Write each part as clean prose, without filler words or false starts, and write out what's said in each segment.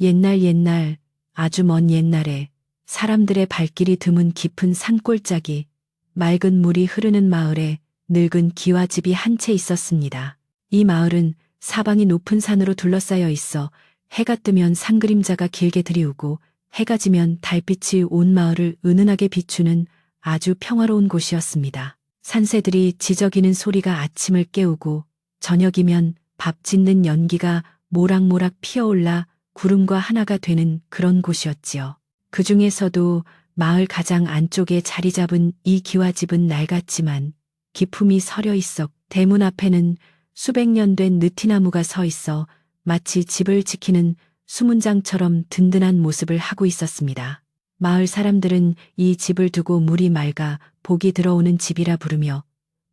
옛날, 아주 먼 옛날에 사람들의 발길이 드문 깊은 산골짜기, 맑은 물이 흐르는 마을에 늙은 기와집이 한 채 있었습니다. 이 마을은 사방이 높은 산으로 둘러싸여 있어 해가 뜨면 산 그림자가 길게 드리우고 해가 지면 달빛이 온 마을을 은은하게 비추는 아주 평화로운 곳이었습니다. 산새들이 지저귀는 소리가 아침을 깨우고 저녁이면 밥 짓는 연기가 모락모락 피어올라 구름과 하나가 되는 그런 곳이었지요. 그 중에서도 마을 가장 안쪽에 자리 잡은 이 기와집은 낡았지만 기품이 서려 있어 대문 앞에는 수백 년 된 느티나무가 서 있어 마치 집을 지키는 수문장처럼 든든한 모습을 하고 있었습니다. 마을 사람들은 이 집을 두고 물이 맑아 복이 들어오는 집이라 부르며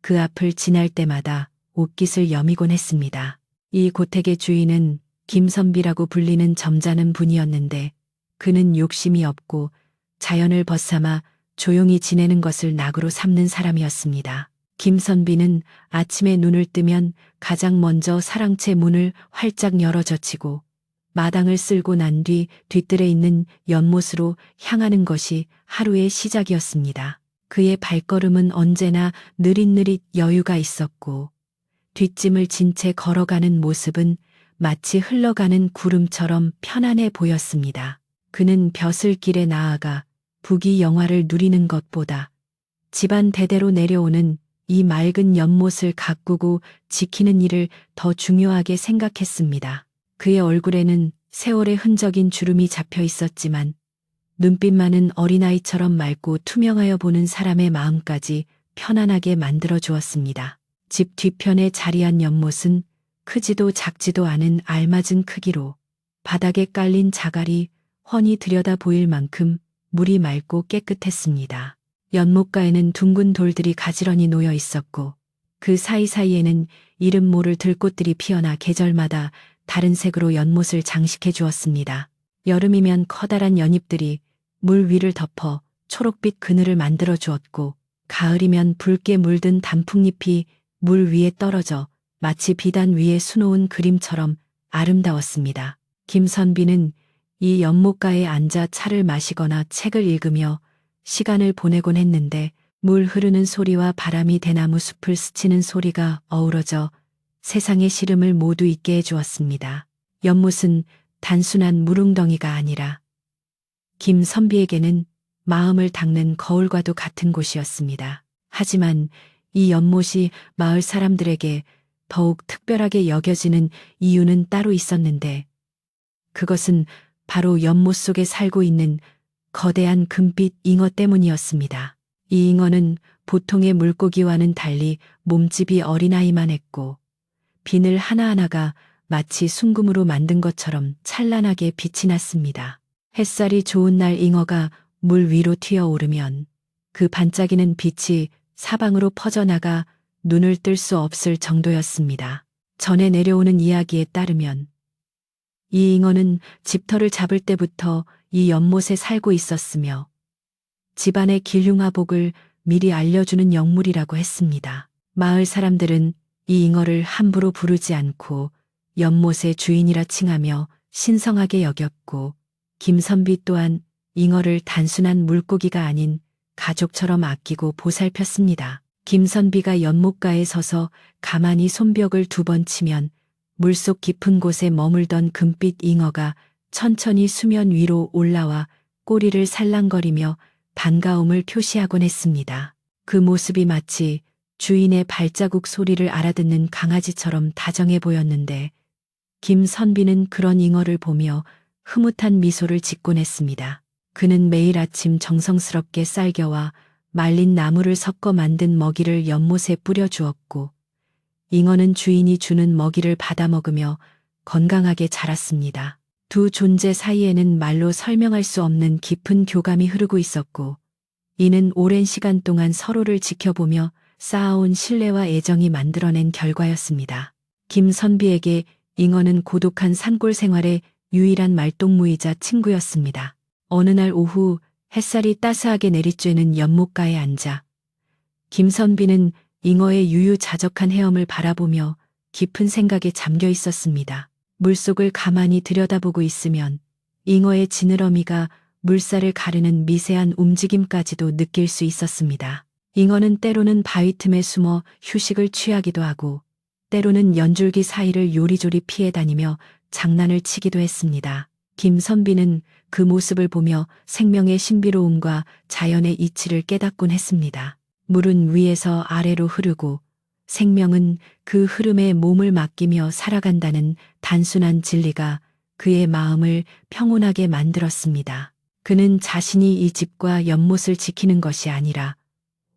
그 앞을 지날 때마다 옷깃을 여미곤 했습니다. 이 고택의 주인은 김선비라고 불리는 점잖은 분이었는데 그는 욕심이 없고 자연을 벗삼아 조용히 지내는 것을 낙으로 삼는 사람이었습니다. 김선비는 아침에 눈을 뜨면 가장 먼저 사랑채 문을 활짝 열어 젖히고 마당을 쓸고 난 뒤 뒤뜰에 있는 연못으로 향하는 것이 하루의 시작이었습니다. 그의 발걸음은 언제나 느릿느릿 여유가 있었고 뒷짐을 진 채 걸어가는 모습은 마치 흘러가는 구름처럼 편안해 보였습니다. 그는 벼슬길에 나아가 부귀 영화를 누리는 것보다 집안 대대로 내려오는 이 맑은 연못을 가꾸고 지키는 일을 더 중요하게 생각했습니다. 그의 얼굴에는 세월의 흔적인 주름이 잡혀 있었지만 눈빛만은 어린아이처럼 맑고 투명하여 보는 사람의 마음까지 편안하게 만들어 주었습니다. 집 뒤편에 자리한 연못은 크지도 작지도 않은 알맞은 크기로 바닥에 깔린 자갈이 훤히 들여다 보일 만큼 물이 맑고 깨끗했습니다. 연못가에는 둥근 돌들이 가지런히 놓여 있었고 그 사이사이에는 이름 모를 들꽃들이 피어나 계절마다 다른 색으로 연못을 장식해 주었습니다. 여름이면 커다란 연잎들이 물 위를 덮어 초록빛 그늘을 만들어 주었고 가을이면 붉게 물든 단풍잎이 물 위에 떨어져 마치 비단 위에 수놓은 그림처럼 아름다웠습니다. 김선비는 이 연못가에 앉아 차를 마시거나 책을 읽으며 시간을 보내곤 했는데 물 흐르는 소리와 바람이 대나무 숲을 스치는 소리가 어우러져 세상의 시름을 모두 잊게 해주었습니다. 연못은 단순한 물웅덩이가 아니라 김선비에게는 마음을 닦는 거울과도 같은 곳이었습니다. 하지만 이 연못이 마을 사람들에게 더욱 특별하게 여겨지는 이유는 따로 있었는데 그것은 바로 연못 속에 살고 있는 거대한 금빛 잉어 때문이었습니다. 이 잉어는 보통의 물고기와는 달리 몸집이 어린아이만 했고 비늘 하나하나가 마치 순금으로 만든 것처럼 찬란하게 빛이 났습니다. 햇살이 좋은 날 잉어가 물 위로 튀어오르면 그 반짝이는 빛이 사방으로 퍼져나가 눈을 뜰 수 없을 정도였습니다. 전해 내려오는 이야기에 따르면 이 잉어는 집터를 잡을 때부터 이 연못에 살고 있었으며 집안의 길흉화복을 미리 알려주는 영물이라고 했습니다. 마을 사람들은 이 잉어를 함부로 부르지 않고 연못의 주인이라 칭하며 신성하게 여겼고 김선비 또한 잉어를 단순한 물고기가 아닌 가족처럼 아끼고 보살폈습니다. 김선비가 연못가에 서서 가만히 손뼉을 2번 치면 물속 깊은 곳에 머물던 금빛 잉어가 천천히 수면 위로 올라와 꼬리를 살랑거리며 반가움을 표시하곤 했습니다. 그 모습이 마치 주인의 발자국 소리를 알아듣는 강아지처럼 다정해 보였는데 김선비는 그런 잉어를 보며 흐뭇한 미소를 짓곤 했습니다. 그는 매일 아침 정성스럽게 쌀겨와 말린 나무를 섞어 만든 먹이를 연못에 뿌려 주었고 잉어는 주인이 주는 먹이를 받아 먹으며 건강하게 자랐습니다. 두 존재 사이에는 말로 설명할 수 없는 깊은 교감이 흐르고 있었고 이는 오랜 시간 동안 서로를 지켜보며 쌓아온 신뢰와 애정이 만들어낸 결과였습니다. 김선비에게 잉어는 고독한 산골 생활의 유일한 말동무이자 친구였습니다. 어느 날 오후 햇살이 따스하게 내리쬐는 연못가에 앉아 김선비는 잉어의 유유자적한 헤엄을 바라보며 깊은 생각에 잠겨 있었습니다. 물속을 가만히 들여다보고 있으면 잉어의 지느러미가 물살을 가르는 미세한 움직임까지도 느낄 수 있었습니다. 잉어는 때로는 바위 틈에 숨어 휴식을 취하기도 하고 때로는 연줄기 사이를 요리조리 피해 다니며 장난을 치기도 했습니다. 김선비는 그 모습을 보며 생명의 신비로움과 자연의 이치를 깨닫곤 했습니다. 물은 위에서 아래로 흐르고 생명은 그 흐름에 몸을 맡기며 살아간다는 단순한 진리가 그의 마음을 평온하게 만들었습니다. 그는 자신이 이 집과 연못을 지키는 것이 아니라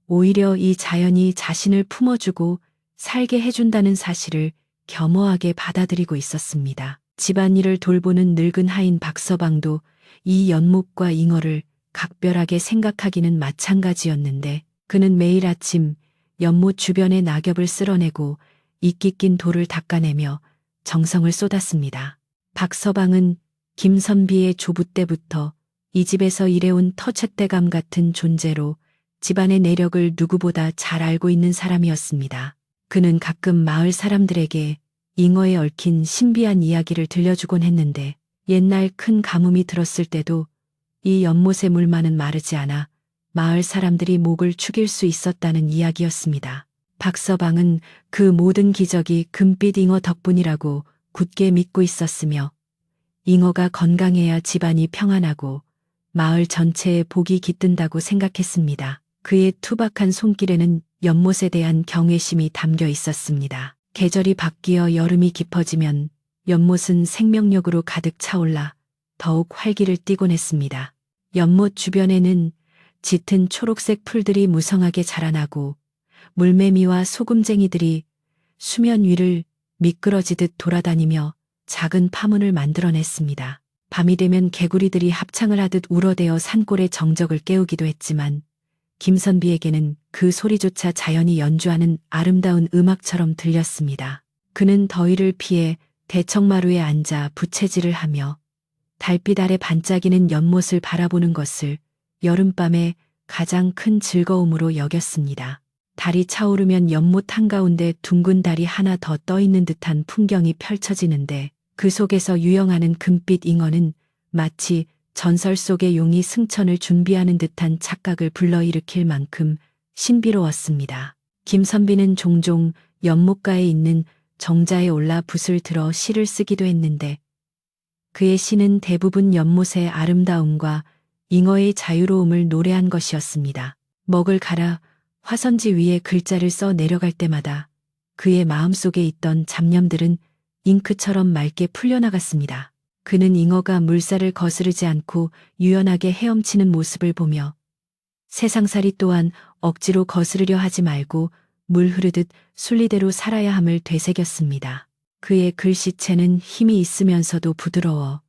오히려 이 자연이 자신을 품어주고 살게 해준다는 사실을 겸허하게 받아들이고 있었습니다. 집안일을 돌보는 늙은 하인 박서방도 이 연못과 잉어를 각별하게 생각하기는 마찬가지였는데 그는 매일 아침 연못 주변의 낙엽을 쓸어내고 이끼 낀 돌을 닦아내며 정성을 쏟았습니다. 박서방은 김선비의 조부 때부터 이 집에서 일해온 터줏대감 같은 존재로 집안의 내력을 누구보다 잘 알고 있는 사람이었습니다. 그는 가끔 마을 사람들에게 잉어에 얽힌 신비한 이야기를 들려주곤 했는데 옛날 큰 가뭄이 들었을 때도 이 연못의 물만은 마르지 않아 마을 사람들이 목을 축일 수 있었다는 이야기였습니다. 박서방은 그 모든 기적이 금빛 잉어 덕분이라고 굳게 믿고 있었으며 잉어가 건강해야 집안이 평안하고 마을 전체에 복이 깃든다고 생각했습니다. 그의 투박한 손길에는 연못에 대한 경외심이 담겨 있었습니다. 계절이 바뀌어 여름이 깊어지면 연못은 생명력으로 가득 차올라 더욱 활기를 띠곤 했습니다. 연못 주변에는 짙은 초록색 풀들이 무성하게 자라나고 물매미와 소금쟁이들이 수면 위를 미끄러지듯 돌아다니며 작은 파문을 만들어냈습니다. 밤이 되면 개구리들이 합창을 하듯 울어대어 산골의 정적을 깨우기도 했지만 김선비에게는 그 소리조차 자연이 연주하는 아름다운 음악처럼 들렸습니다. 그는 더위를 피해 대청마루에 앉아 부채질을 하며 달빛 아래 반짝이는 연못을 바라보는 것을 여름밤의 가장 큰 즐거움으로 여겼습니다. 달이 차오르면 연못 한가운데 둥근 달이 하나 더 떠있는 듯한 풍경이 펼쳐지는데 그 속에서 유영하는 금빛 잉어는 마치 전설 속의 용이 승천을 준비하는 듯한 착각을 불러일으킬 만큼 신비로웠습니다. 김선비는 종종 연못가에 있는 정자에 올라 붓을 들어 시를 쓰기도 했는데 그의 시는 대부분 연못의 아름다움과 잉어의 자유로움을 노래한 것이었습니다. 먹을 갈아 화선지 위에 글자를 써 내려갈 때마다 그의 마음속에 있던 잡념들은 잉크처럼 맑게 풀려나갔습니다. 그는 잉어가 물살을 거스르지 않고 유연하게 헤엄치는 모습을 보며 세상살이 또한 억지로 거스르려 하지 말고 물 흐르듯 순리대로 살아야 함을 되새겼습니다. 그의 글씨체는 힘이 있으면서도 부드러워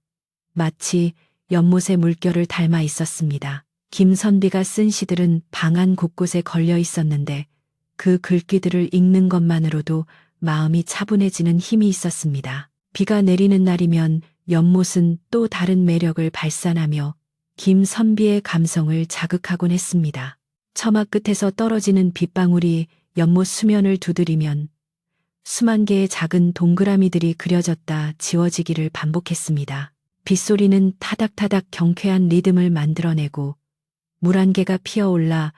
마치 연못의 물결을 닮아 있었습니다. 김선비가 쓴 시들은 방 안 곳곳에 걸려 있었는데 그 글귀들을 읽는 것만으로도 마음이 차분해지는 힘이 있었습니다. 비가 내리는 날이면 연못은 또 다른 매력을 발산하며 김선비의 감성을 자극하곤 했습니다. 처마 끝에서 떨어지는 빗방울이 연못 수면을 두드리면 수만 개의 작은 동그라미들이 그려졌다 지워지기를 반복했습니다. 빗소리는 타닥타닥 경쾌한 리듬을 만들어내고 물 한 개가 피어올라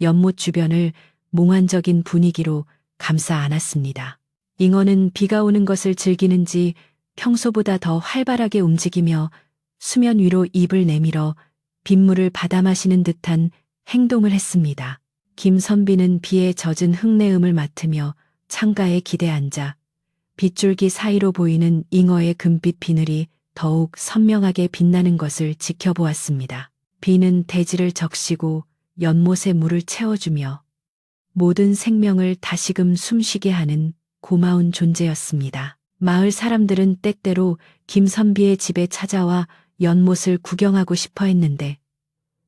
연못 주변을 몽환적인 분위기로 감싸 안았습니다. 잉어는 비가 오는 것을 즐기는지 평소보다 더 활발하게 움직이며 수면 위로 입을 내밀어 빗물을 받아 마시는 듯한 행동을 했습니다. 김선비는 비에 젖은 흙내음을 맡으며 창가에 기대 앉아 빗줄기 사이로 보이는 잉어의 금빛 비늘이 더욱 선명하게 빛나는 것을 지켜보았습니다. 비는 대지를 적시고 연못에 물을 채워주며 모든 생명을 다시금 숨쉬게 하는 고마운 존재였습니다. 마을 사람들은 때때로 김선비의 집에 찾아와 연못을 구경하고 싶어 했는데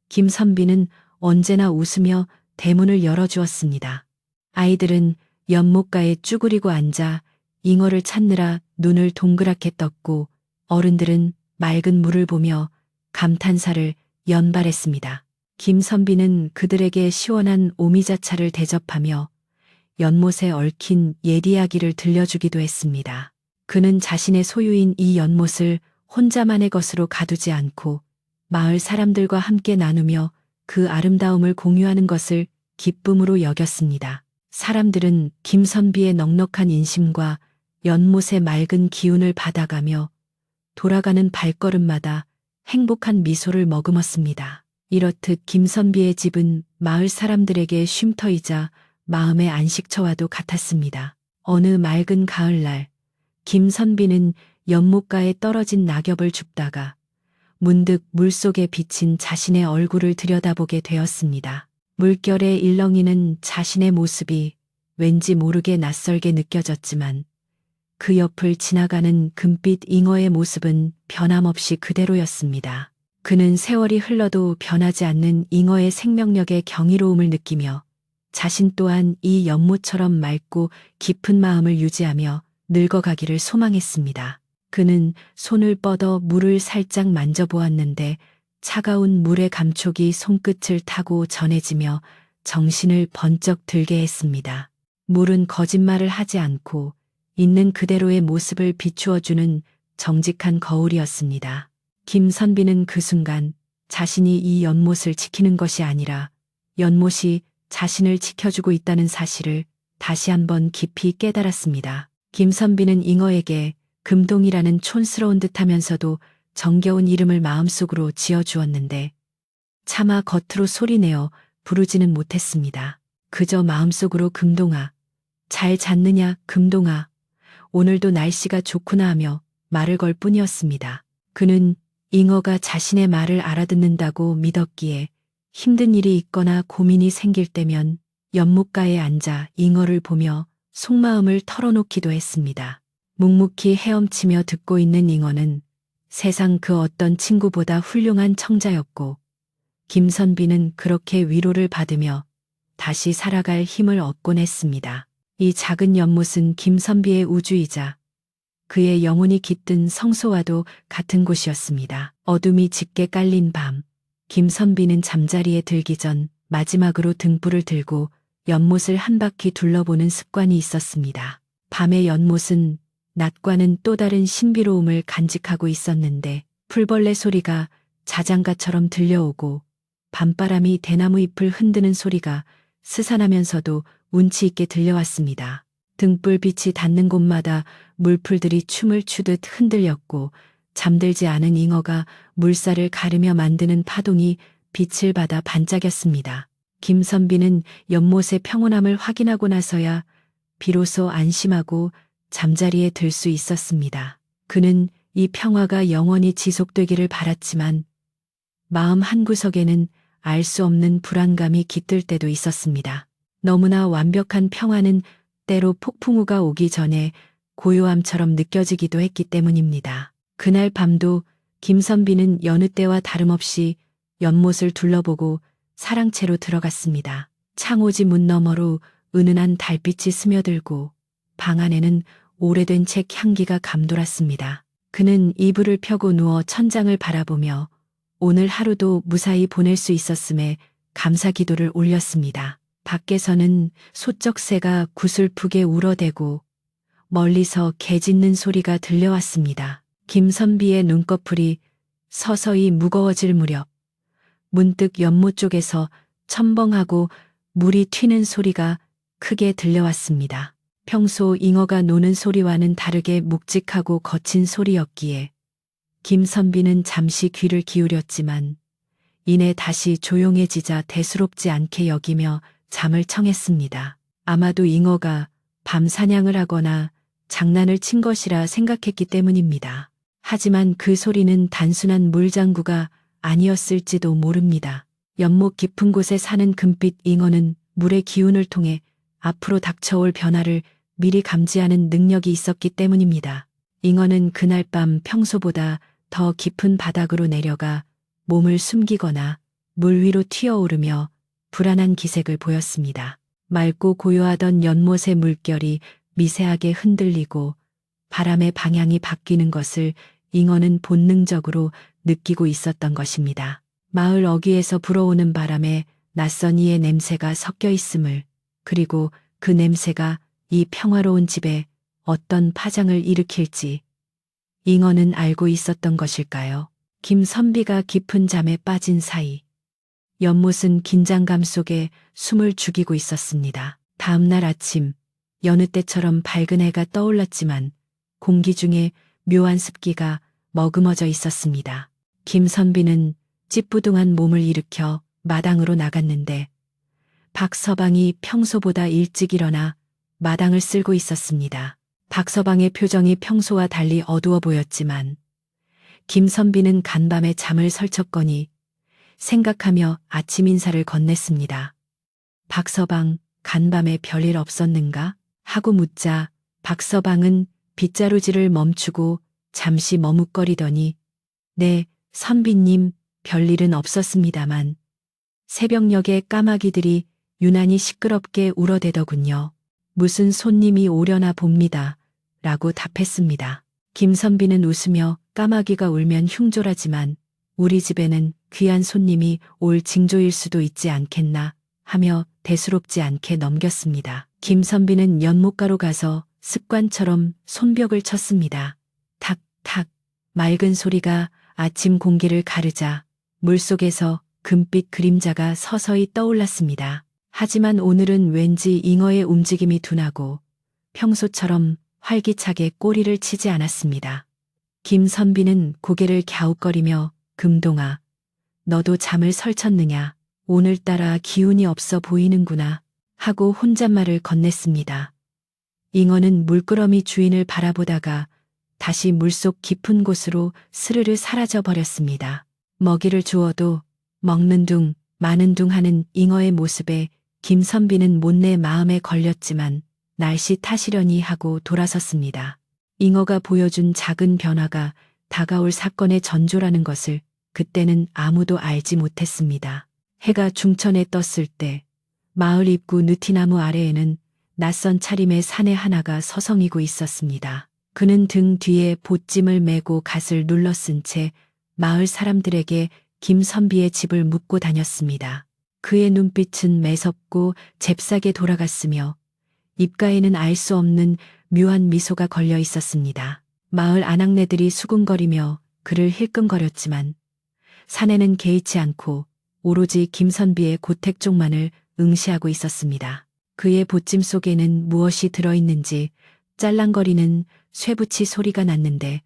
김선비는 언제나 웃으며 대문을 열어주었습니다. 아이들은 연못가에 쭈그리고 앉아 잉어를 찾느라 눈을 동그랗게 떴고 어른들은 맑은 물을 보며 감탄사를 연발했습니다. 김선비는 그들에게 시원한 오미자차를 대접하며 연못에 얽힌 옛 이야기를 들려주기도 했습니다. 그는 자신의 소유인 이 연못을 혼자만의 것으로 가두지 않고 마을 사람들과 함께 나누며 그 아름다움을 공유하는 것을 기쁨으로 여겼습니다. 사람들은 김선비의 넉넉한 인심과 연못의 쉼 기운을 받아가며 돌아가는 발걸음마다 행복한 미소를 머금었습니다. 이렇듯 김선비의 집은 마을 사람들에게 쉼터이자 마음의 안식처와도 같았습니다. 어느 맑은 가을날, 김선비는 연못가에 떨어진 낙엽을 줍다가 문득 물속에 비친 자신의 얼굴을 들여다보게 되었습니다. 물결에 일렁이는 자신의 모습이 왠지 모르게 낯설게 느껴졌지만 그 옆을 지나가는 금빛 잉어의 모습은 변함없이 그대로였습니다. 그는 세월이 흘러도 변하지 않는 잉어의 생명력의 경이로움을 느끼며 자신 또한 이 연못처럼 맑고 깊은 마음을 유지하며 늙어가기를 소망했습니다. 그는 손을 뻗어 물을 살짝 만져보았는데 차가운 물의 감촉이 손끝을 타고 전해지며 정신을 번쩍 들게 했습니다. 물은 거짓말을 하지 않고 있는 그대로의 모습을 비추어주는 정직한 거울이었습니다. 김선비는 그 순간 자신이 이 연못을 지키는 것이 아니라 연못이 자신을 지켜주고 있다는 사실을 다시 한번 깊이 깨달았습니다. 김선비는 잉어에게 금동이라는 촌스러운 듯하면서도 정겨운 이름을 마음속으로 지어주었는데 차마 겉으로 소리내어 부르지는 못했습니다. 그저 마음속으로 금동아, 잘 잤느냐 금동아, 오늘도 날씨가 좋구나 하며 말을 걸 뿐이었습니다. 그는 잉어가 자신의 말을 알아듣는다고 믿었기에 힘든 일이 있거나 고민이 생길 때면 연못가에 앉아 잉어를 보며 속마음을 털어놓기도 했습니다. 묵묵히 헤엄치며 듣고 있는 잉어는 세상 그 어떤 친구보다 훌륭한 청자였고 김선비는 그렇게 위로를 받으며 다시 살아갈 힘을 얻곤 했습니다. 이 작은 연못은 김선비의 우주이자 그의 영혼이 깃든 성소와도 같은 곳이었습니다. 어둠이 짙게 깔린 밤, 김선비는 잠자리에 들기 전 마지막으로 등불을 들고 연못을 한 바퀴 둘러보는 습관이 있었습니다. 밤의 연못은 낮과는 또 다른 신비로움을 간직하고 있었는데 풀벌레 소리가 자장가처럼 들려오고 밤바람이 대나무 잎을 흔드는 소리가 스산하면서도 운치 있게 들려왔습니다. 등불빛이 닿는 곳마다 물풀들이 춤을 추듯 흔들렸고 잠들지 않은 잉어가 물살을 가르며 만드는 파동이 빛을 받아 반짝였습니다. 김선비는 연못의 평온함을 확인하고 나서야 비로소 안심하고 잠자리에 들 수 있었습니다. 그는 이 평화가 영원히 지속되기를 바랐지만 마음 한구석에는 알 수 없는 불안감이 깃들 때도 있었습니다. 너무나 완벽한 평화는 때로 폭풍우가 오기 전에 고요함처럼 느껴지기도 했기 때문입니다. 그날 밤도 김선비는 여느 때와 다름없이 연못을 둘러보고 사랑채로 들어갔습니다. 창호지 문 너머로 은은한 달빛이 스며들고 방 안에는 오래된 책 향기가 감돌았습니다. 그는 이불을 펴고 누워 천장을 바라보며 오늘 하루도 무사히 보낼 수 있었음에 감사 기도를 올렸습니다. 밖에서는 소쩍새가 구슬프게 울어대고 멀리서 개 짖는 소리가 들려왔습니다. 김선비의 눈꺼풀이 서서히 무거워질 무렵 문득 연못 쪽에서 첨벙하고 물이 튀는 소리가 크게 들려왔습니다. 평소 잉어가 노는 소리와는 다르게 묵직하고 거친 소리였기에 김선비는 잠시 귀를 기울였지만 이내 다시 조용해지자 대수롭지 않게 여기며 잠을 청했습니다. 아마도 잉어가 밤 사냥을 하거나 장난을 친 것이라 생각했기 때문입니다. 하지만 그 소리는 단순한 물장구가 아니었을지도 모릅니다. 연못 깊은 곳에 사는 금빛 잉어는 물의 기운을 통해 앞으로 닥쳐올 변화를 미리 감지하는 능력이 있었기 때문입니다. 잉어는 그날 밤 평소보다 더 깊은 바닥으로 내려가 몸을 숨기거나 물 위로 튀어오르며 불안한 기색을 보였습니다. 맑고 고요하던 연못의 물결이 미세하게 흔들리고 바람의 방향이 바뀌는 것을 잉어는 본능적으로 느끼고 있었던 것입니다. 마을 어귀에서 불어오는 바람에 낯선 이의 냄새가 섞여 있음을, 그리고 그 냄새가 이 평화로운 집에 어떤 파장을 일으킬지 잉어는 알고 있었던 것일까요? 김선비가 깊은 잠에 빠진 사이 연못은 긴장감 속에 숨을 죽이고 있었습니다. 다음 날 아침 여느 때처럼 밝은 해가 떠올랐지만 공기 중에 묘한 습기가 머금어져 있었습니다. 김선비는 찌뿌둥한 몸을 일으켜 마당으로 나갔는데 박서방이 평소보다 일찍 일어나 마당을 쓸고 있었습니다. 박서방의 표정이 평소와 달리 어두워 보였지만 김선비는 간밤에 잠을 설쳤거니 생각하며 아침 인사를 건넸습니다. 박서방, 간밤에 별일 없었는가? 하고 묻자 박서방은 빗자루질을 멈추고 잠시 머뭇거리더니 네, 선비님, 별일은 없었습니다만 새벽녘에 까마귀들이 유난히 시끄럽게 울어대더군요. 무슨 손님이 오려나 봅니다. 라고 답했습니다. 김선비는 웃으며 까마귀가 울면 흉졸하지만 우리 집에는 귀한 손님이 올 징조일 수도 있지 않겠나 하며 대수롭지 않게 넘겼습니다. 김선비는 연못가로 가서 습관처럼 손뼉을 쳤습니다. 탁탁 맑은 소리가 아침 공기를 가르자 물속에서 금빛 그림자가 서서히 떠올랐습니다. 하지만 오늘은 왠지 잉어의 움직임이 둔하고 평소처럼 활기차게 꼬리를 치지 않았습니다. 김선비는 고개를 갸웃거리며 금동아, 너도 잠을 설쳤느냐? 오늘따라 기운이 없어 보이는구나 하고 혼잣말을 건넸습니다. 잉어는 물끄러미 주인을 바라보다가 다시 물속 깊은 곳으로 스르르 사라져 버렸습니다. 먹이를 주어도 먹는 둥 마는 둥 하는 잉어의 모습에 김선비는 못내 마음에 걸렸지만 날씨 탓이려니 하고 돌아섰습니다. 잉어가 보여준 작은 변화가 다가올 사건의 전조라는 것을 그때는 아무도 알지 못했습니다. 해가 중천에 떴을 때 마을 입구 느티나무 아래에는 낯선 차림의 사내 하나가 서성이고 있었습니다. 그는 등 뒤에 보찜을 메고 갓을 눌러쓴 채 마을 사람들에게 김선비의 집을 묻고 다녔습니다. 그의 눈빛은 매섭고 잽싸게 돌아갔으며 입가에는 알 수 없는 묘한 미소가 걸려 있었습니다. 마을 아낙네들이 수군거리며 그를 힐끔거렸지만 사내는 개의치 않고 오로지 김선비의 고택 쪽만을 응시하고 있었습니다. 그의 보찜 속에는 무엇이 들어있는지 짤랑거리는 쇠붙이 소리가 났는데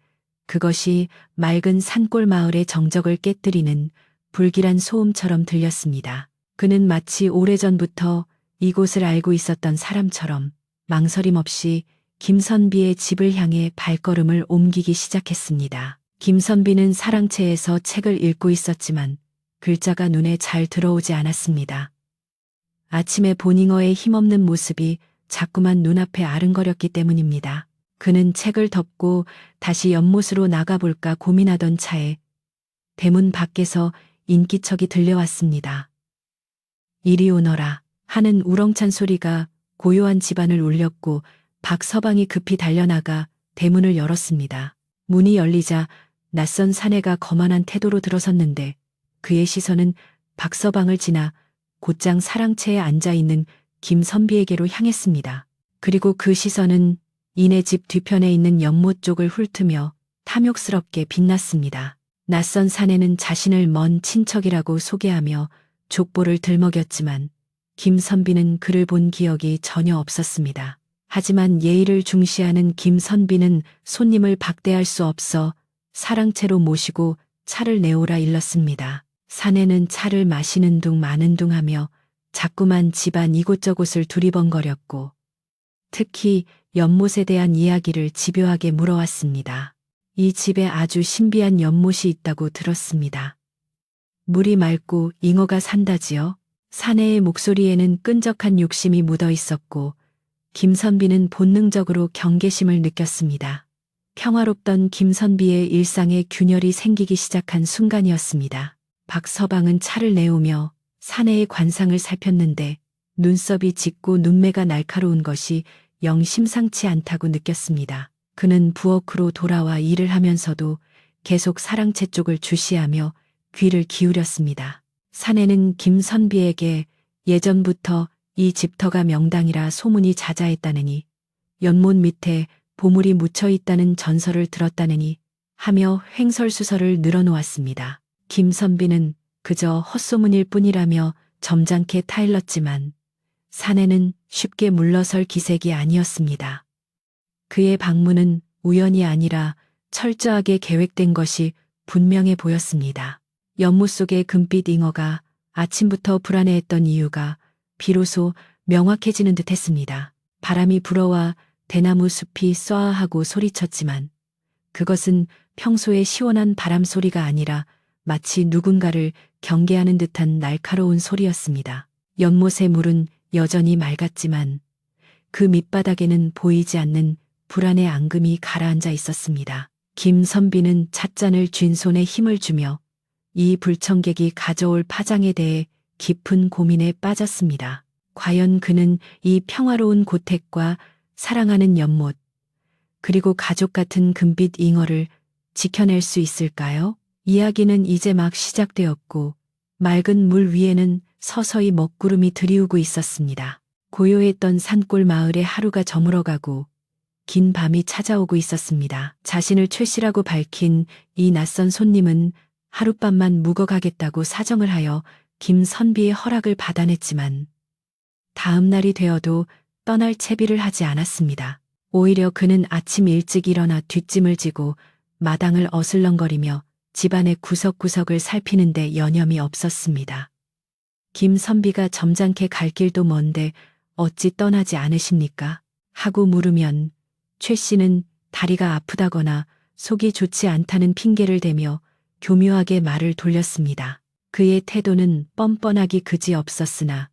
그것이 맑은 산골 마을의 정적을 깨뜨리는 불길한 소음처럼 들렸습니다. 그는 마치 오래전부터 이곳을 알고 있었던 사람처럼 망설임 없이 김선비의 집을 향해 발걸음을 옮기기 시작했습니다. 김선비는 사랑채에서 책을 읽고 있었지만 글자가 눈에 잘 들어오지 않았습니다. 아침에 본잉어의 힘없는 모습이 자꾸만 눈앞에 아른거렸기 때문입니다. 그는 책을 덮고 다시 연못으로 나가볼까 고민하던 차에 대문 밖에서 인기척이 들려왔습니다. 이리 오너라 하는 우렁찬 소리가 고요한 집안을 울렸고 박서방이 급히 달려나가 대문을 열었습니다. 문이 열리자 낯선 사내가 거만한 태도로 들어섰는데 그의 시선은 박서방을 지나 곧장 사랑채에 앉아있는 김선비에게로 향했습니다. 그리고 그 시선은 이내 집 뒤편에 있는 연못 쪽을 훑으며 탐욕스럽게 빛났습니다. 낯선 사내는 자신을 먼 친척이라고 소개하며 족보를 들먹였지만 김선비는 그를 본 기억이 전혀 없었습니다. 하지만 예의를 중시하는 김선비는 손님을 박대할 수 없어 사랑채로 모시고 차를 내오라 일렀습니다. 사내는 차를 마시는 둥 마는 둥 하며 자꾸만 집안 이곳저곳을 두리번거렸고 특히 연못에 대한 이야기를 집요하게 물어왔습니다. 이 집에 아주 신비한 연못이 있다고 들었습니다. 물이 맑고 잉어가 산다지요? 사내의 목소리에는 끈적한 욕심이 묻어 있었고 김선비는 본능적으로 경계심을 느꼈습니다. 평화롭던 김선비의 일상에 균열이 생기기 시작한 순간이었습니다. 박서방은 차를 내오며 사내의 관상을 살폈는데 눈썹이 짙고 눈매가 날카로운 것이 영 심상치 않다고 느꼈습니다. 그는 부엌으로 돌아와 일을 하면서도 계속 사랑채 쪽을 주시하며 귀를 기울였습니다. 사내는 김선비에게 예전부터 이 집터가 명당이라 소문이 자자했다느니 연못 밑에 보물이 묻혀 있다는 전설을 들었다느니 하며 횡설수설을 늘어놓았습니다. 김선비는 그저 헛소문일 뿐이라며 점잖게 타일렀지만 사내는 쉽게 물러설 기색이 아니었습니다. 그의 방문은 우연이 아니라 철저하게 계획된 것이 분명해 보였습니다. 연못 속의 금빛 잉어가 아침부터 불안해했던 이유가 비로소 명확해지는 듯 했습니다. 바람이 불어와 대나무 숲이 쏴하고 소리쳤지만 그것은 평소의 시원한 바람 소리가 아니라 마치 누군가를 경계하는 듯한 날카로운 소리였습니다. 연못의 물은 여전히 맑았지만 그 밑바닥에는 보이지 않는 불안의 앙금이 가라앉아 있었습니다. 김선비는 찻잔을 쥔 손에 힘을 주며 이 불청객이 가져올 파장에 대해 깊은 고민에 빠졌습니다. 과연 그는 이 평화로운 고택과 사랑하는 연못, 그리고 가족 같은 금빛 잉어를 지켜낼 수 있을까요? 이야기는 이제 막 시작되었고 맑은 물 위에는 서서히 먹구름이 들이우고 있었습니다. 고요했던 산골 마을에 하루가 저물어가고 긴 밤이 찾아오고 있었습니다. 자신을 최 씨라고 밝힌 이 낯선 손님은 하룻밤만 묵어가겠다고 사정을 하여 김선비의 허락을 받아냈지만 다음 날이 되어도 떠날 채비를 하지 않았습니다. 오히려 그는 아침 일찍 일어나 뒷짐을 지고 마당을 어슬렁거리며 집안의 구석구석을 살피는데 여념이 없었습니다. 김선비가 점잖게 갈 길도 먼데 어찌 떠나지 않으십니까? 하고 물으면 최 씨는 다리가 아프다거나 속이 좋지 않다는 핑계를 대며 교묘하게 말을 돌렸습니다. 그의 태도는 뻔뻔하기 그지없었으나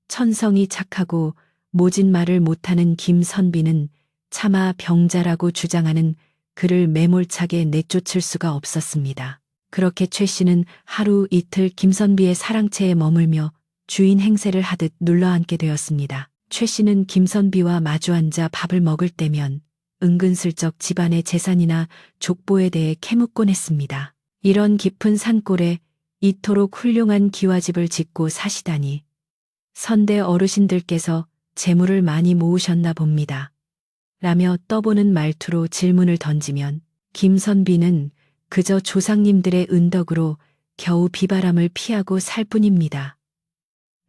천성이 착하고 모진 말을 못하는 김선비는 차마 병자라고 주장하는 그를 매몰차게 내쫓을 수가 없었습니다. 그렇게 최 씨는 하루 이틀 김선비의 사랑채에 머물며 주인 행세를 하듯 눌러앉게 되었습니다. 최 씨는 김선비와 마주 앉아 밥을 먹을 때면 은근슬쩍 집안의 재산이나 족보에 대해 캐묻곤 했습니다. 이런 깊은 산골에 이토록 훌륭한 기와집을 짓고 사시다니 선대 어르신들께서 재물을 많이 모으셨나 봅니다. 라며 떠보는 말투로 질문을 던지면 김선비는 그저 조상님들의 은덕으로 겨우 비바람을 피하고 살 뿐입니다.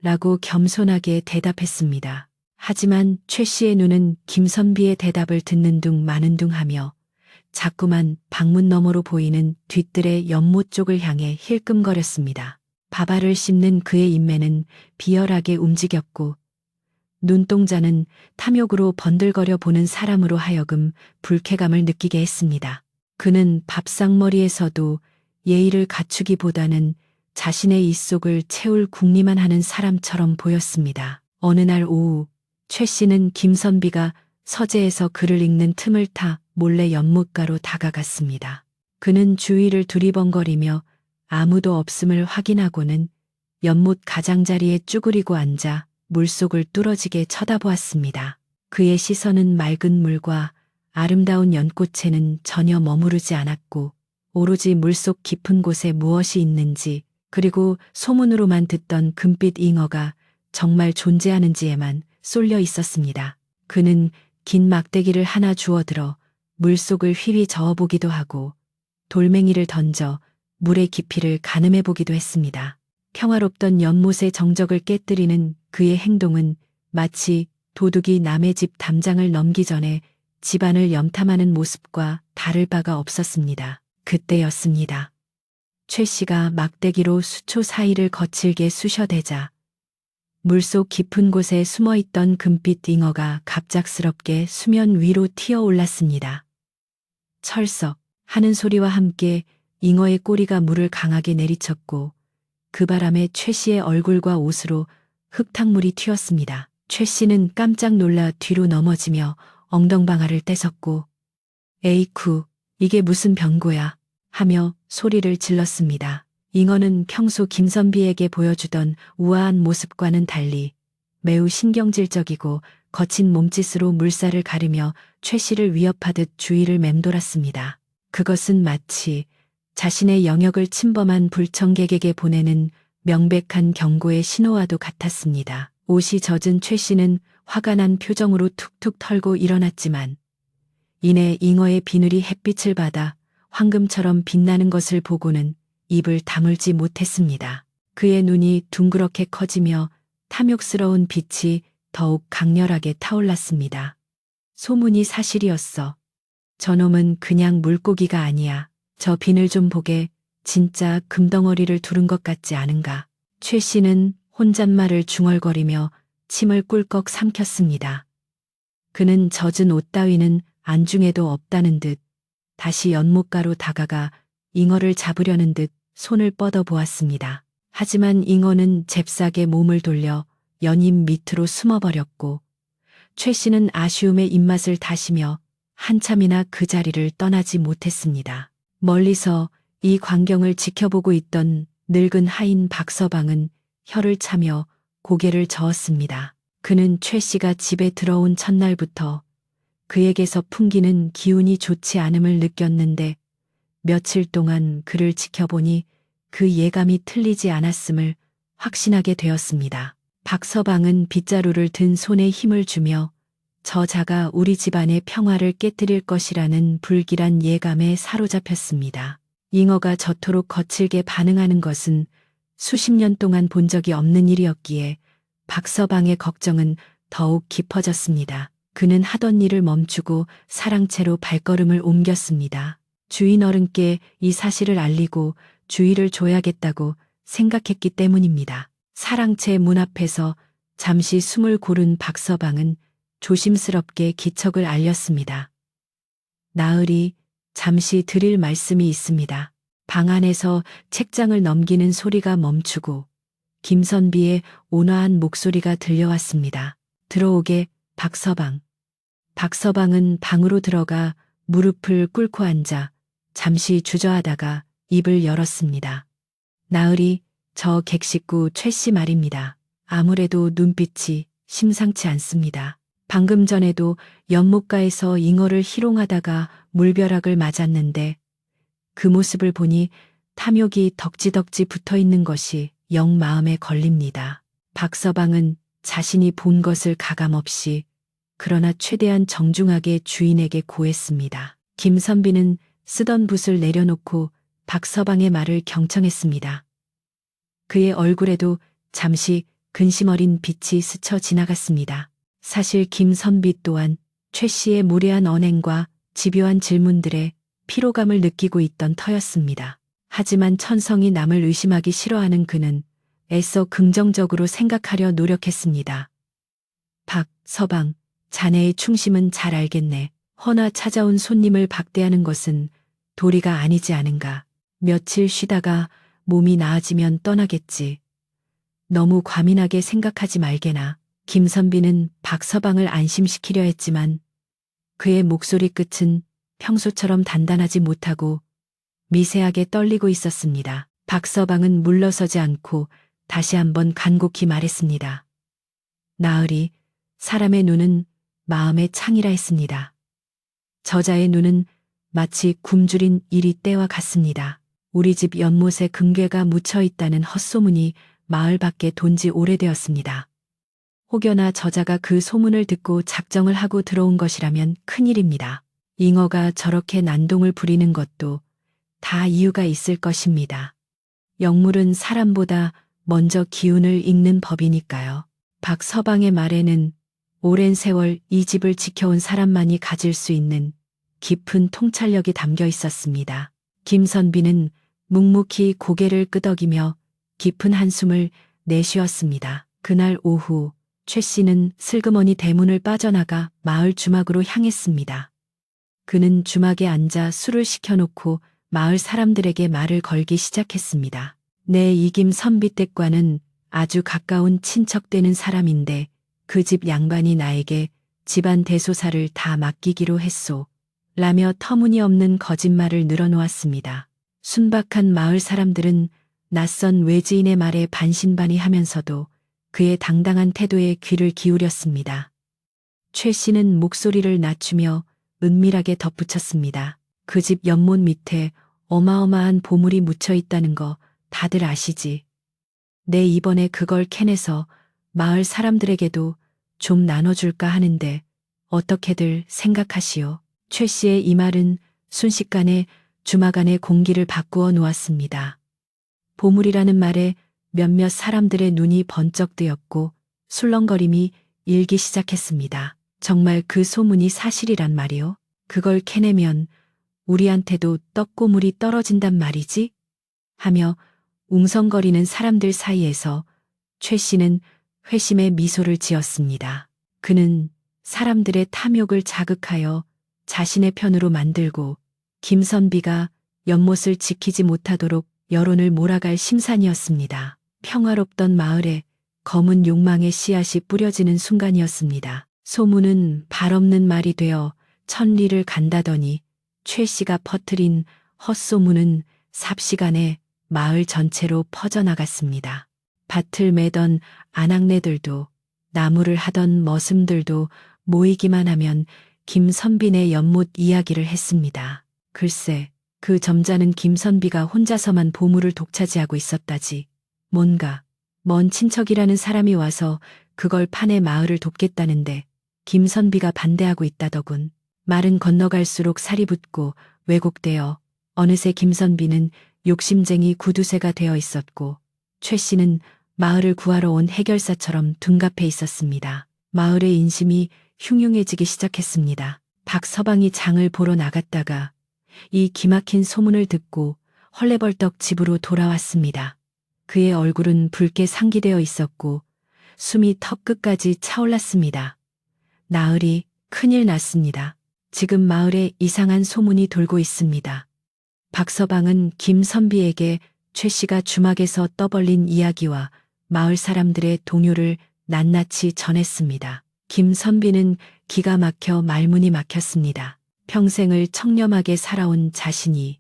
라고 겸손하게 대답했습니다. 하지만 최 씨의 눈은 김선비의 대답을 듣는 둥 마는 둥 하며 자꾸만 방문 너머로 보이는 뒤뜰의 연못 쪽을 향해 힐끔거렸습니다. 밥알을 씹는 그의 인매는 비열하게 움직였고 눈동자는 탐욕으로 번들거려 보는 사람으로 하여금 불쾌감을 느끼게 했습니다. 그는 밥상머리에서도 예의를 갖추기보다는 자신의 입속을 채울 궁리만 하는 사람처럼 보였습니다. 어느 날 오후 최 씨는 김선비가 서재에서 글을 읽는 틈을 타 몰래 연못가로 다가갔습니다. 그는 주위를 두리번거리며 아무도 없음을 확인하고는 연못 가장자리에 쭈그리고 앉아 물속을 뚫어지게 쳐다보았습니다. 그의 시선은 맑은 물과 아름다운 연꽃에는 전혀 머무르지 않았고 오로지 물속 깊은 곳에 무엇이 있는지 그리고 소문으로만 듣던 금빛 잉어가 정말 존재하는지에만 쏠려 있었습니다. 그는 긴 막대기를 하나 주워들어 물속을 휘휘 저어보기도 하고 돌멩이를 던져 물의 깊이를 가늠해보기도 했습니다. 평화롭던 연못의 정적을 깨뜨리는 그의 행동은 마치 도둑이 남의 집 담장을 넘기 전에 집안을 염탐하는 모습과 다를 바가 없었습니다. 그때였습니다. 최 씨가 막대기로 수초 사이를 거칠게 쑤셔대자 물속 깊은 곳에 숨어있던 금빛 잉어가 갑작스럽게 수면 위로 튀어올랐습니다. 철썩 하는 소리와 함께 잉어의 꼬리가 물을 강하게 내리쳤고 그 바람에 최 씨의 얼굴과 옷으로 흙탕물이 튀었습니다. 최 씨는 깜짝 놀라 뒤로 넘어지며 엉덩방아를 떼섰고 에이쿠 이게 무슨 병고야 하며 소리를 질렀습니다. 잉어는 평소 김선비에게 보여주던 우아한 모습과는 달리 매우 신경질적이고 거친 몸짓으로 물살을 가르며 최 씨를 위협하듯 주위를 맴돌았습니다. 그것은 마치 자신의 영역을 침범한 불청객에게 보내는 명백한 경고의 신호와도 같았습니다. 옷이 젖은 최 씨는 화가 난 표정으로 툭툭 털고 일어났지만 이내 잉어의 비늘이 햇빛을 받아 황금처럼 빛나는 것을 보고는 입을 다물지 못했습니다. 그의 눈이 둥그렇게 커지며 탐욕스러운 빛이 더욱 강렬하게 타올랐습니다. 소문이 사실이었어. 저놈은 그냥 물고기가 아니야. 저 비늘 좀 보게. 진짜 금덩어리를 두른 것 같지 않은가. 최 씨는 혼잣말을 중얼거리며 침을 꿀꺽 삼켰습니다. 그는 젖은 옷 따위는 안중에도 없다는 듯 다시 연못가로 다가가 잉어를 잡으려는 듯 손을 뻗어 보았습니다. 하지만 잉어는 잽싸게 몸을 돌려 연임 밑으로 숨어버렸고 최 씨는 아쉬움의 입맛을 다시며 한참이나 그 자리를 떠나지 못했습니다. 멀리서 이 광경을 지켜보고 있던 늙은 하인 박서방은 혀를 차며 고개를 저었습니다. 그는 최 씨가 집에 들어온 첫날부터 그에게서 풍기는 기운이 좋지 않음을 느꼈는데 며칠 동안 그를 지켜보니 그 예감이 틀리지 않았음을 확신하게 되었습니다. 박서방은 빗자루를 든 손에 힘을 주며 저자가 우리 집안의 평화를 깨뜨릴 것이라는 불길한 예감에 사로잡혔습니다. 잉어가 저토록 거칠게 반응하는 것은 수십 년 동안 본 적이 없는 일이었기에 박서방의 걱정은 더욱 깊어졌습니다. 그는 하던 일을 멈추고 사랑채로 발걸음을 옮겼습니다. 주인 어른께 이 사실을 알리고 주의를 줘야겠다고 생각했기 때문입니다. 사랑채 문 앞에서 잠시 숨을 고른 박서방은 조심스럽게 기척을 알렸습니다. 나으리, 잠시 드릴 말씀이 있습니다. 방 안에서 책장을 넘기는 소리가 멈추고 김선비의 온화한 목소리가 들려왔습니다. 들어오게, 박서방. 박서방은 방으로 들어가 무릎을 꿇고 앉아 잠시 주저하다가 입을 열었습니다. 나으리, 저 객식구 최 씨 말입니다. 아무래도 눈빛이 심상치 않습니다. 방금 전에도 연못가에서 잉어를 희롱하다가 물벼락을 맞았는데 그 모습을 보니 탐욕이 덕지덕지 붙어 있는 것이 영 마음에 걸립니다. 박서방은 자신이 본 것을 가감없이 그러나 최대한 정중하게 주인에게 고했습니다. 김선비는 쓰던 붓을 내려놓고 박서방의 말을 경청했습니다. 그의 얼굴에도 잠시 근심 어린 빛이 스쳐 지나갔습니다. 사실 김선비 또한 최 씨의 무례한 언행과 집요한 질문들에 피로감을 느끼고 있던 터였습니다. 하지만 천성이 남을 의심하기 싫어하는 그는 애써 긍정적으로 생각하려 노력했습니다. 박서방, 자네의 충심은 잘 알겠네. 허나 찾아온 손님을 박대하는 것은 도리가 아니지 않은가. 며칠 쉬다가 몸이 나아지면 떠나겠지. 너무 과민하게 생각하지 말게나. 김선비는 박서방을 안심시키려 했지만 그의 목소리 끝은 평소처럼 단단하지 못하고 미세하게 떨리고 있었습니다. 박서방은 물러서지 않고 다시 한번 간곡히 말했습니다. 나으리, 사람의 눈은 마음의 창이라 했습니다. 저자의 눈은 마치 굶주린 이리떼와 같습니다. 우리 집 연못에 금괴가 묻혀 있다는 헛소문이 마을 밖에 돈지 오래되었습니다. 혹여나 저자가 그 소문을 듣고 작정을 하고 들어온 것이라면 큰일입니다. 잉어가 저렇게 난동을 부리는 것도 다 이유가 있을 것입니다. 영물은 사람보다 먼저 기운을 읽는 법이니까요. 박서방의 말에는 오랜 세월 이 집을 지켜온 사람만이 가질 수 있는 깊은 통찰력이 담겨 있었습니다. 김선비는 묵묵히 고개를 끄덕이며 깊은 한숨을 내쉬었습니다. 그날 오후 최 씨는 슬그머니 대문을 빠져나가 마을 주막으로 향했습니다. 그는 주막에 앉아 술을 시켜놓고 마을 사람들에게 말을 걸기 시작했습니다. 내 이김 선비댁과는 아주 가까운 친척 되는 사람인데 그 집 양반이 나에게 집안 대소사를 다 맡기기로 했소. 라며 터무니없는 거짓말을 늘어놓았습니다. 순박한 마을 사람들은 낯선 외지인의 말에 반신반의하면서도 그의 당당한 태도에 귀를 기울였습니다. 최 씨는 목소리를 낮추며 은밀하게 덧붙였습니다. 그 집 연못 밑에 어마어마한 보물이 묻혀 있다는 거 다들 아시지? 내 이번에 그걸 캐내서 마을 사람들에게도 좀 나눠줄까 하는데 어떻게들 생각하시오? 최 씨의 이 말은 순식간에 주막 안에 공기를 바꾸어 놓았습니다. 보물이라는 말에 몇몇 사람들의 눈이 번쩍 뜨였고 술렁거림이 일기 시작했습니다. 정말 그 소문이 사실이란 말이요? 그걸 캐내면 우리한테도 떡고물이 떨어진단 말이지? 하며 웅성거리는 사람들 사이에서 최 씨는 회심의 미소를 지었습니다. 그는 사람들의 탐욕을 자극하여 자신의 편으로 만들고 김선비가 연못을 지키지 못하도록 여론을 몰아갈 심산이었습니다. 평화롭던 마을에 검은 욕망의 씨앗이 뿌려지는 순간이었습니다. 소문은 발 없는 말이 되어 천리를 간다더니 최 씨가 퍼뜨린 헛소문은 삽시간에 마을 전체로 퍼져나갔습니다. 밭을 매던 아낙네들도 나무를 하던 머슴들도 모이기만 하면 김선빈의 연못 이야기를 했습니다. 글쎄, 그 점잖은 김선비가 혼자서만 보물을 독차지하고 있었다지. 뭔가 먼 친척이라는 사람이 와서 그걸 파내 마을을 돕겠다는데 김선비가 반대하고 있다더군. 말은 건너갈수록 살이 붙고 왜곡되어 어느새 김선비는 욕심쟁이 구두쇠가 되어 있었고 최 씨는 마을을 구하러 온 해결사처럼 둔갑해 있었습니다. 마을의 인심이 흉흉해지기 시작했습니다. 박서방이 장을 보러 나갔다가 이 기막힌 소문을 듣고 헐레벌떡 집으로 돌아왔습니다. 그의 얼굴은 붉게 상기되어 있었고 숨이 턱끝까지 차올랐습니다. 나으리, 큰일 났습니다. 지금 마을에 이상한 소문이 돌고 있습니다. 박서방은 김선비에게 최 씨가 주막에서 떠벌린 이야기와 마을 사람들의 동요를 낱낱이 전했습니다. 김선비는 기가 막혀 말문이 막혔습니다. 평생을 청렴하게 살아온 자신이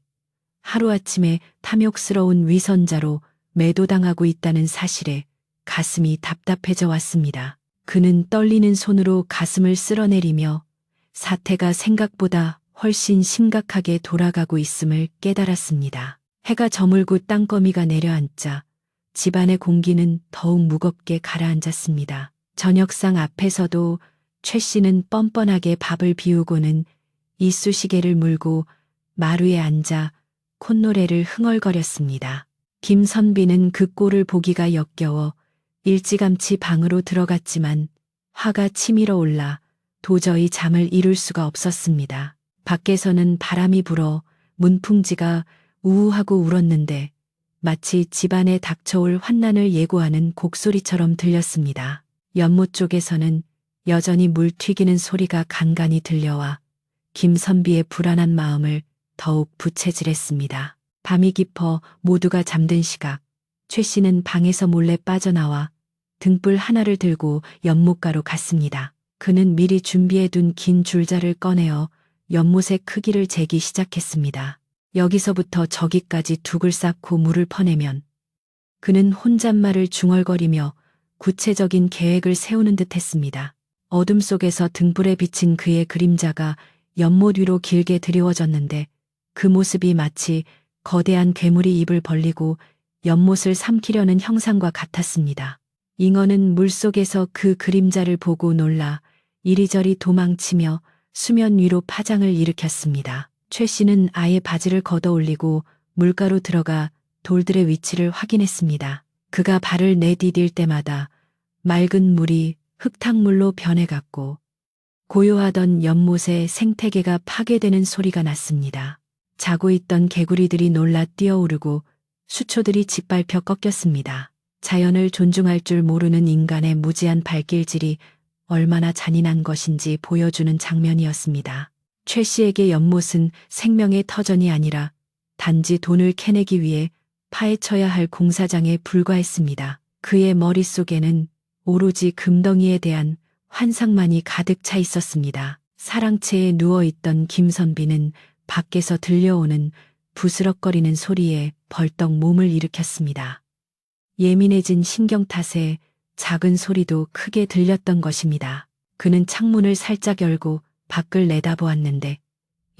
하루아침에 탐욕스러운 위선자로 매도당하고 있다는 사실에 가슴이 답답해져 왔습니다. 그는 떨리는 손으로 가슴을 쓸어내리며 사태가 생각보다 훨씬 심각하게 돌아가고 있음을 깨달았습니다. 해가 저물고 땅거미가 내려앉자 집안의 공기는 더욱 무겁게 가라앉았습니다. 저녁상 앞에서도 최 씨는 뻔뻔하게 밥을 비우고는 이쑤시개를 물고 마루에 앉아 콧노래를 흥얼거렸습니다. 김선비는 그 꼴을 보기가 역겨워 일찌감치 방으로 들어갔지만 화가 치밀어 올라 도저히 잠을 이룰 수가 없었습니다. 밖에서는 바람이 불어 문풍지가 우우하고 울었는데 마치 집안에 닥쳐올 환난을 예고하는 곡소리처럼 들렸습니다. 연못 쪽에서는 여전히 물 튀기는 소리가 간간히 들려와 김선비의 불안한 마음을 더욱 부채질했습니다. 밤이 깊어 모두가 잠든 시각, 최 씨는 방에서 몰래 빠져나와 등불 하나를 들고 연못가로 갔습니다. 그는 미리 준비해둔 긴 줄자를 꺼내어 연못의 크기를 재기 시작했습니다. 여기서부터 저기까지 둑을 쌓고 물을 퍼내면 그는 혼잣말을 중얼거리며 구체적인 계획을 세우는 듯 했습니다. 어둠 속에서 등불에 비친 그의 그림자가 연못 위로 길게 드리워졌는데 그 모습이 마치 거대한 괴물이 입을 벌리고 연못을 삼키려는 형상과 같았습니다. 잉어는 물속에서 그 그림자를 보고 놀라 이리저리 도망치며 수면 위로 파장을 일으켰습니다. 최 씨는 아예 바지를 걷어 올리고 물가로 들어가 돌들의 위치를 확인했습니다. 그가 발을 내디딜 때마다 맑은 물이 흙탕물로 변해갔고 고요하던 연못의 생태계가 파괴되는 소리가 났습니다. 자고 있던 개구리들이 놀라 뛰어오르고 수초들이 짓밟혀 꺾였습니다. 자연을 존중할 줄 모르는 인간의 무지한 발길질이 얼마나 잔인한 것인지 보여주는 장면이었습니다. 최 씨에게 연못은 생명의 터전이 아니라 단지 돈을 캐내기 위해 파헤쳐야 할 공사장에 불과했습니다. 그의 머릿속에는 오로지 금덩이에 대한 환상만이 가득 차 있었습니다. 사랑채에 누워있던 김선비는 밖에서 들려오는 부스럭거리는 소리에 벌떡 몸을 일으켰습니다. 예민해진 신경 탓에 작은 소리도 크게 들렸던 것입니다. 그는 창문을 살짝 열고 밖을 내다보았는데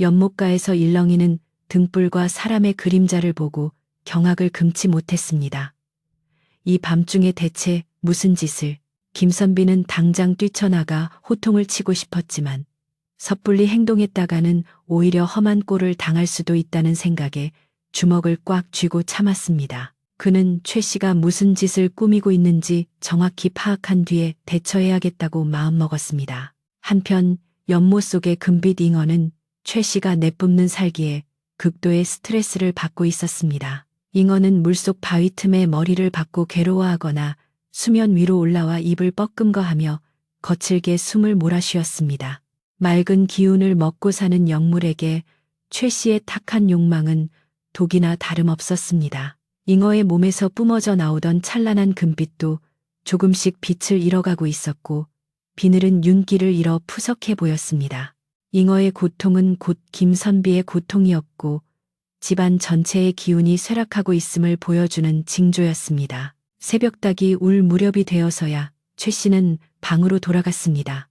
연못가에서 일렁이는 등불과 사람의 그림자를 보고 경악을 금치 못했습니다. 이 밤중에 대체 무슨 짓을? 김선비는 당장 뛰쳐나가 호통을 치고 싶었지만 섣불리 행동했다가는 오히려 험한 꼴을 당할 수도 있다는 생각에 주먹을 꽉 쥐고 참았습니다. 그는 최 씨가 무슨 짓을 꾸미고 있는지 정확히 파악한 뒤에 대처해야겠다고 마음먹었습니다. 한편 연못 속의 금빛 잉어는 최 씨가 내뿜는 살기에 극도의 스트레스를 받고 있었습니다. 잉어는 물속 바위 틈에 머리를 박고 괴로워하거나 수면 위로 올라와 입을 뻐끔거하며 거칠게 숨을 몰아쉬었습니다. 맑은 기운을 먹고 사는 영물에게 최 씨의 탁한 욕망은 독이나 다름없었습니다. 잉어의 몸에서 뿜어져 나오던 찬란한 금빛도 조금씩 빛을 잃어가고 있었고 비늘은 윤기를 잃어 푸석해 보였습니다. 잉어의 고통은 곧 김선비의 고통이었고 집안 전체의 기운이 쇠락하고 있음을 보여주는 징조였습니다. 새벽닭이 울 무렵이 되어서야 최 씨는 방으로 돌아갔습니다.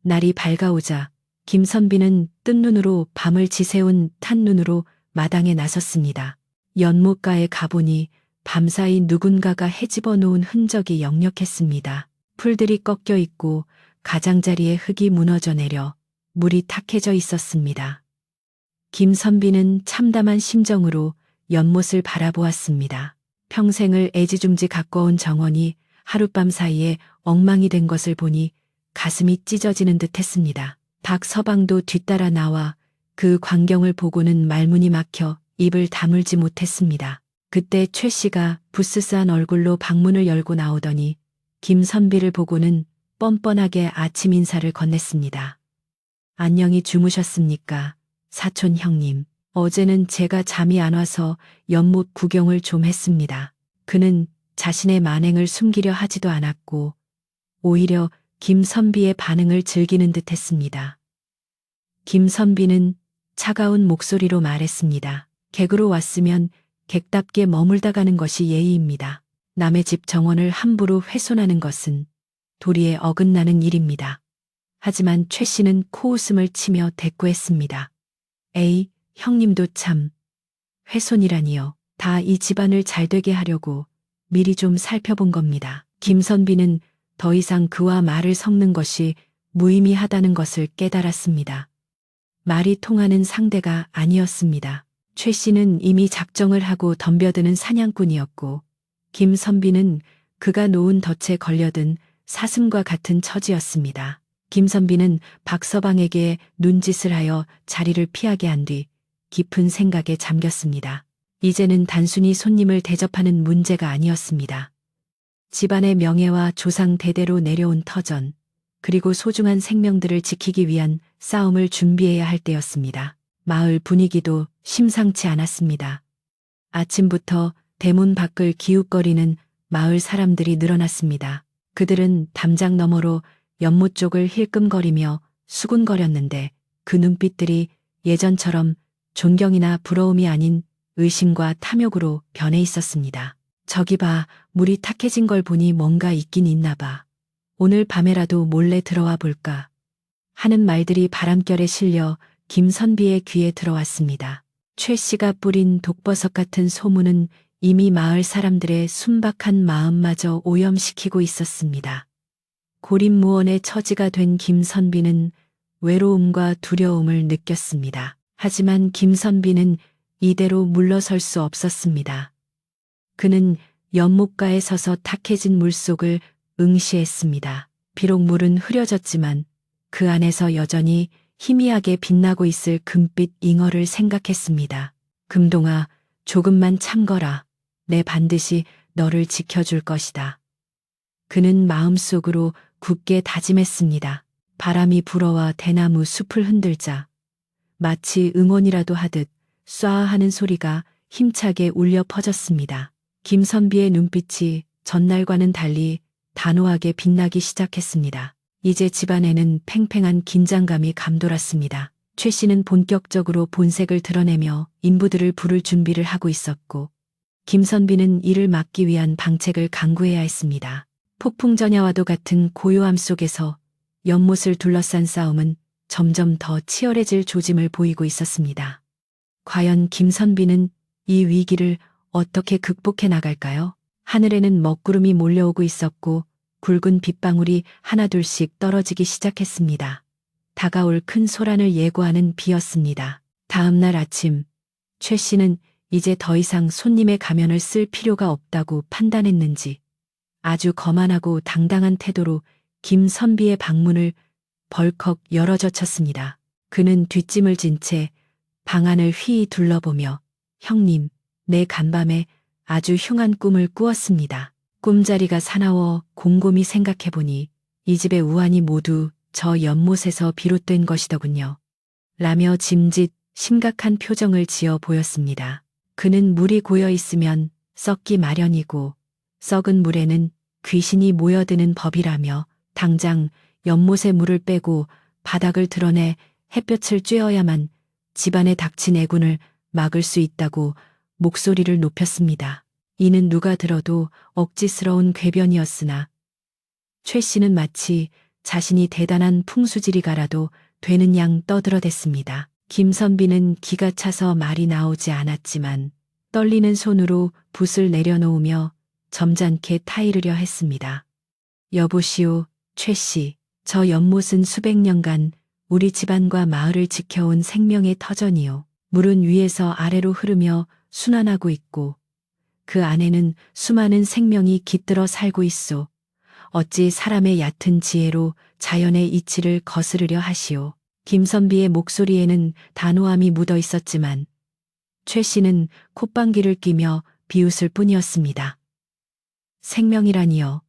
날이 밝아오자 김선비는 뜬 눈으로 밤을 지새운 탄 눈으로 마당에 나섰습니다. 연못가에 가보니 밤사이 누군가가 헤집어 놓은 흔적이 역력했습니다. 풀들이 꺾여 있고 가장자리에 흙이 무너져 내려 물이 탁해져 있었습니다. 김선비는 참담한 심정으로 연못을 바라보았습니다. 평생을 애지중지 가꿔온 정원이 하룻밤 사이에 엉망이 된 것을 보니 가슴이 찢어지는 듯 했습니다. 박서방도 뒤따라 나와 그 광경을 보고는 말문이 막혀 입을 다물지 못했습니다. 그때 최 씨가 부스스한 얼굴로 방문을 열고 나오더니 김선비를 보고는 뻔뻔하게 아침 인사를 건넸습니다. 안녕히 주무셨습니까? 사촌 형님. 어제는 제가 잠이 안 와서 연못 구경을 좀 했습니다. 그는 자신의 만행을 숨기려 하지도 않았고 오히려 김선비의 반응을 즐기는 듯 했습니다. 김선비는 차가운 목소리로 말했습니다. 객으로 왔으면 객답게 머물다 가는 것이 예의입니다. 남의 집 정원을 함부로 훼손하는 것은 도리에 어긋나는 일입니다. 하지만 최 씨는 코웃음을 치며 대꾸했습니다. 에이, 형님도 참. 훼손이라니요. 다 이 집안을 잘되게 하려고 미리 좀 살펴본 겁니다. 김선비는 더 이상 그와 말을 섞는 것이 무의미하다는 것을 깨달았습니다. 말이 통하는 상대가 아니었습니다. 최 씨는 이미 작정을 하고 덤벼드는 사냥꾼이었고 김선비는 그가 놓은 덫에 걸려든 사슴과 같은 처지였습니다. 김선비는 박서방에게 눈짓을 하여 자리를 피하게 한 뒤 깊은 생각에 잠겼습니다. 이제는 단순히 손님을 대접하는 문제가 아니었습니다. 집안의 명예와 조상 대대로 내려온 터전, 그리고 소중한 생명들을 지키기 위한 싸움을 준비해야 할 때였습니다. 마을 분위기도 심상치 않았습니다. 아침부터 대문 밖을 기웃거리는 마을 사람들이 늘어났습니다. 그들은 담장 너머로 연못 쪽을 힐끔거리며 수군거렸는데 그 눈빛들이 예전처럼 존경이나 부러움이 아닌 의심과 탐욕으로 변해 있었습니다. 저기 봐, 물이 탁해진 걸 보니 뭔가 있긴 있나 봐. 오늘 밤에라도 몰래 들어와 볼까 하는 말들이 바람결에 실려 김선비의 귀에 들어왔습니다. 최 씨가 뿌린 독버섯 같은 소문은 이미 마을 사람들의 순박한 마음마저 오염시키고 있었습니다. 고립무원의 처지가 된 김선비는 외로움과 두려움을 느꼈습니다. 하지만 김선비는 이대로 물러설 수 없었습니다. 그는 연못가에 서서 탁해진 물속을 응시했습니다. 비록 물은 흐려졌지만 그 안에서 여전히 희미하게 빛나고 있을 금빛 잉어를 생각했습니다. 금동아, 조금만 참거라. 내 반드시 너를 지켜줄 것이다. 그는 마음속으로 굳게 다짐했습니다. 바람이 불어와 대나무 숲을 흔들자 마치 응원이라도 하듯 쏴 하는 소리가 힘차게 울려 퍼졌습니다. 김선비의 눈빛이 전날과는 달리 단호하게 빛나기 시작했습니다. 이제 집안에는 팽팽한 긴장감이 감돌았습니다. 최 씨는 본격적으로 본색을 드러내며 인부들을 부를 준비를 하고 있었고 김선비는 이를 막기 위한 방책을 강구해야 했습니다. 폭풍전야와도 같은 고요함 속에서 연못을 둘러싼 싸움은 점점 더 치열해질 조짐을 보이고 있었습니다. 과연 김선비는 이 위기를 어떻게 극복해 나갈까요? 하늘에는 먹구름이 몰려오고 있었고 굵은 빗방울이 하나둘씩 떨어지기 시작했습니다. 다가올 큰 소란을 예고하는 비였습니다. 다음 날 아침, 최 씨는 이제 더 이상 손님의 가면을 쓸 필요가 없다고 판단했는지 아주 거만하고 당당한 태도로 김선비의 방문을 벌컥 열어젖혔습니다. 그는 뒷짐을 진 채 방안을 휘이 둘러보며 형님, 내 간밤에 아주 흉한 꿈을 꾸었습니다. 꿈자리가 사나워 곰곰이 생각해보니 이 집의 우환이 모두 저 연못에서 비롯된 것이더군요. 라며 짐짓 심각한 표정을 지어 보였습니다. 그는 물이 고여 있으면 썩기 마련이고 썩은 물에는 귀신이 모여드는 법이라며 당장 연못에 물을 빼고 바닥을 드러내 햇볕을 쬐어야만 집안에 닥친 애군을 막을 수 있다고 목소리를 높였습니다. 이는 누가 들어도 억지스러운 궤변이었으나 최 씨는 마치 자신이 대단한 풍수지리가라도 되는 양 떠들어댔습니다. 김선비는 기가 차서 말이 나오지 않았지만 떨리는 손으로 붓을 내려놓으며 점잖게 타이르려 했습니다. 여보시오, 최 씨. 저 연못은 수백 년간 우리 집안과 마을을 지켜온 생명의 터전이요. 물은 위에서 아래로 흐르며 순환하고 있고 그 안에는 수많은 생명이 깃들어 살고 있소. 어찌 사람의 얕은 지혜로 자연의 이치를 거스르려 하시오. 김선비의 목소리에는 단호함이 묻어 있었지만 최 씨는 콧방귀를 뀌며 비웃을 뿐이었습니다. 생명이라니요.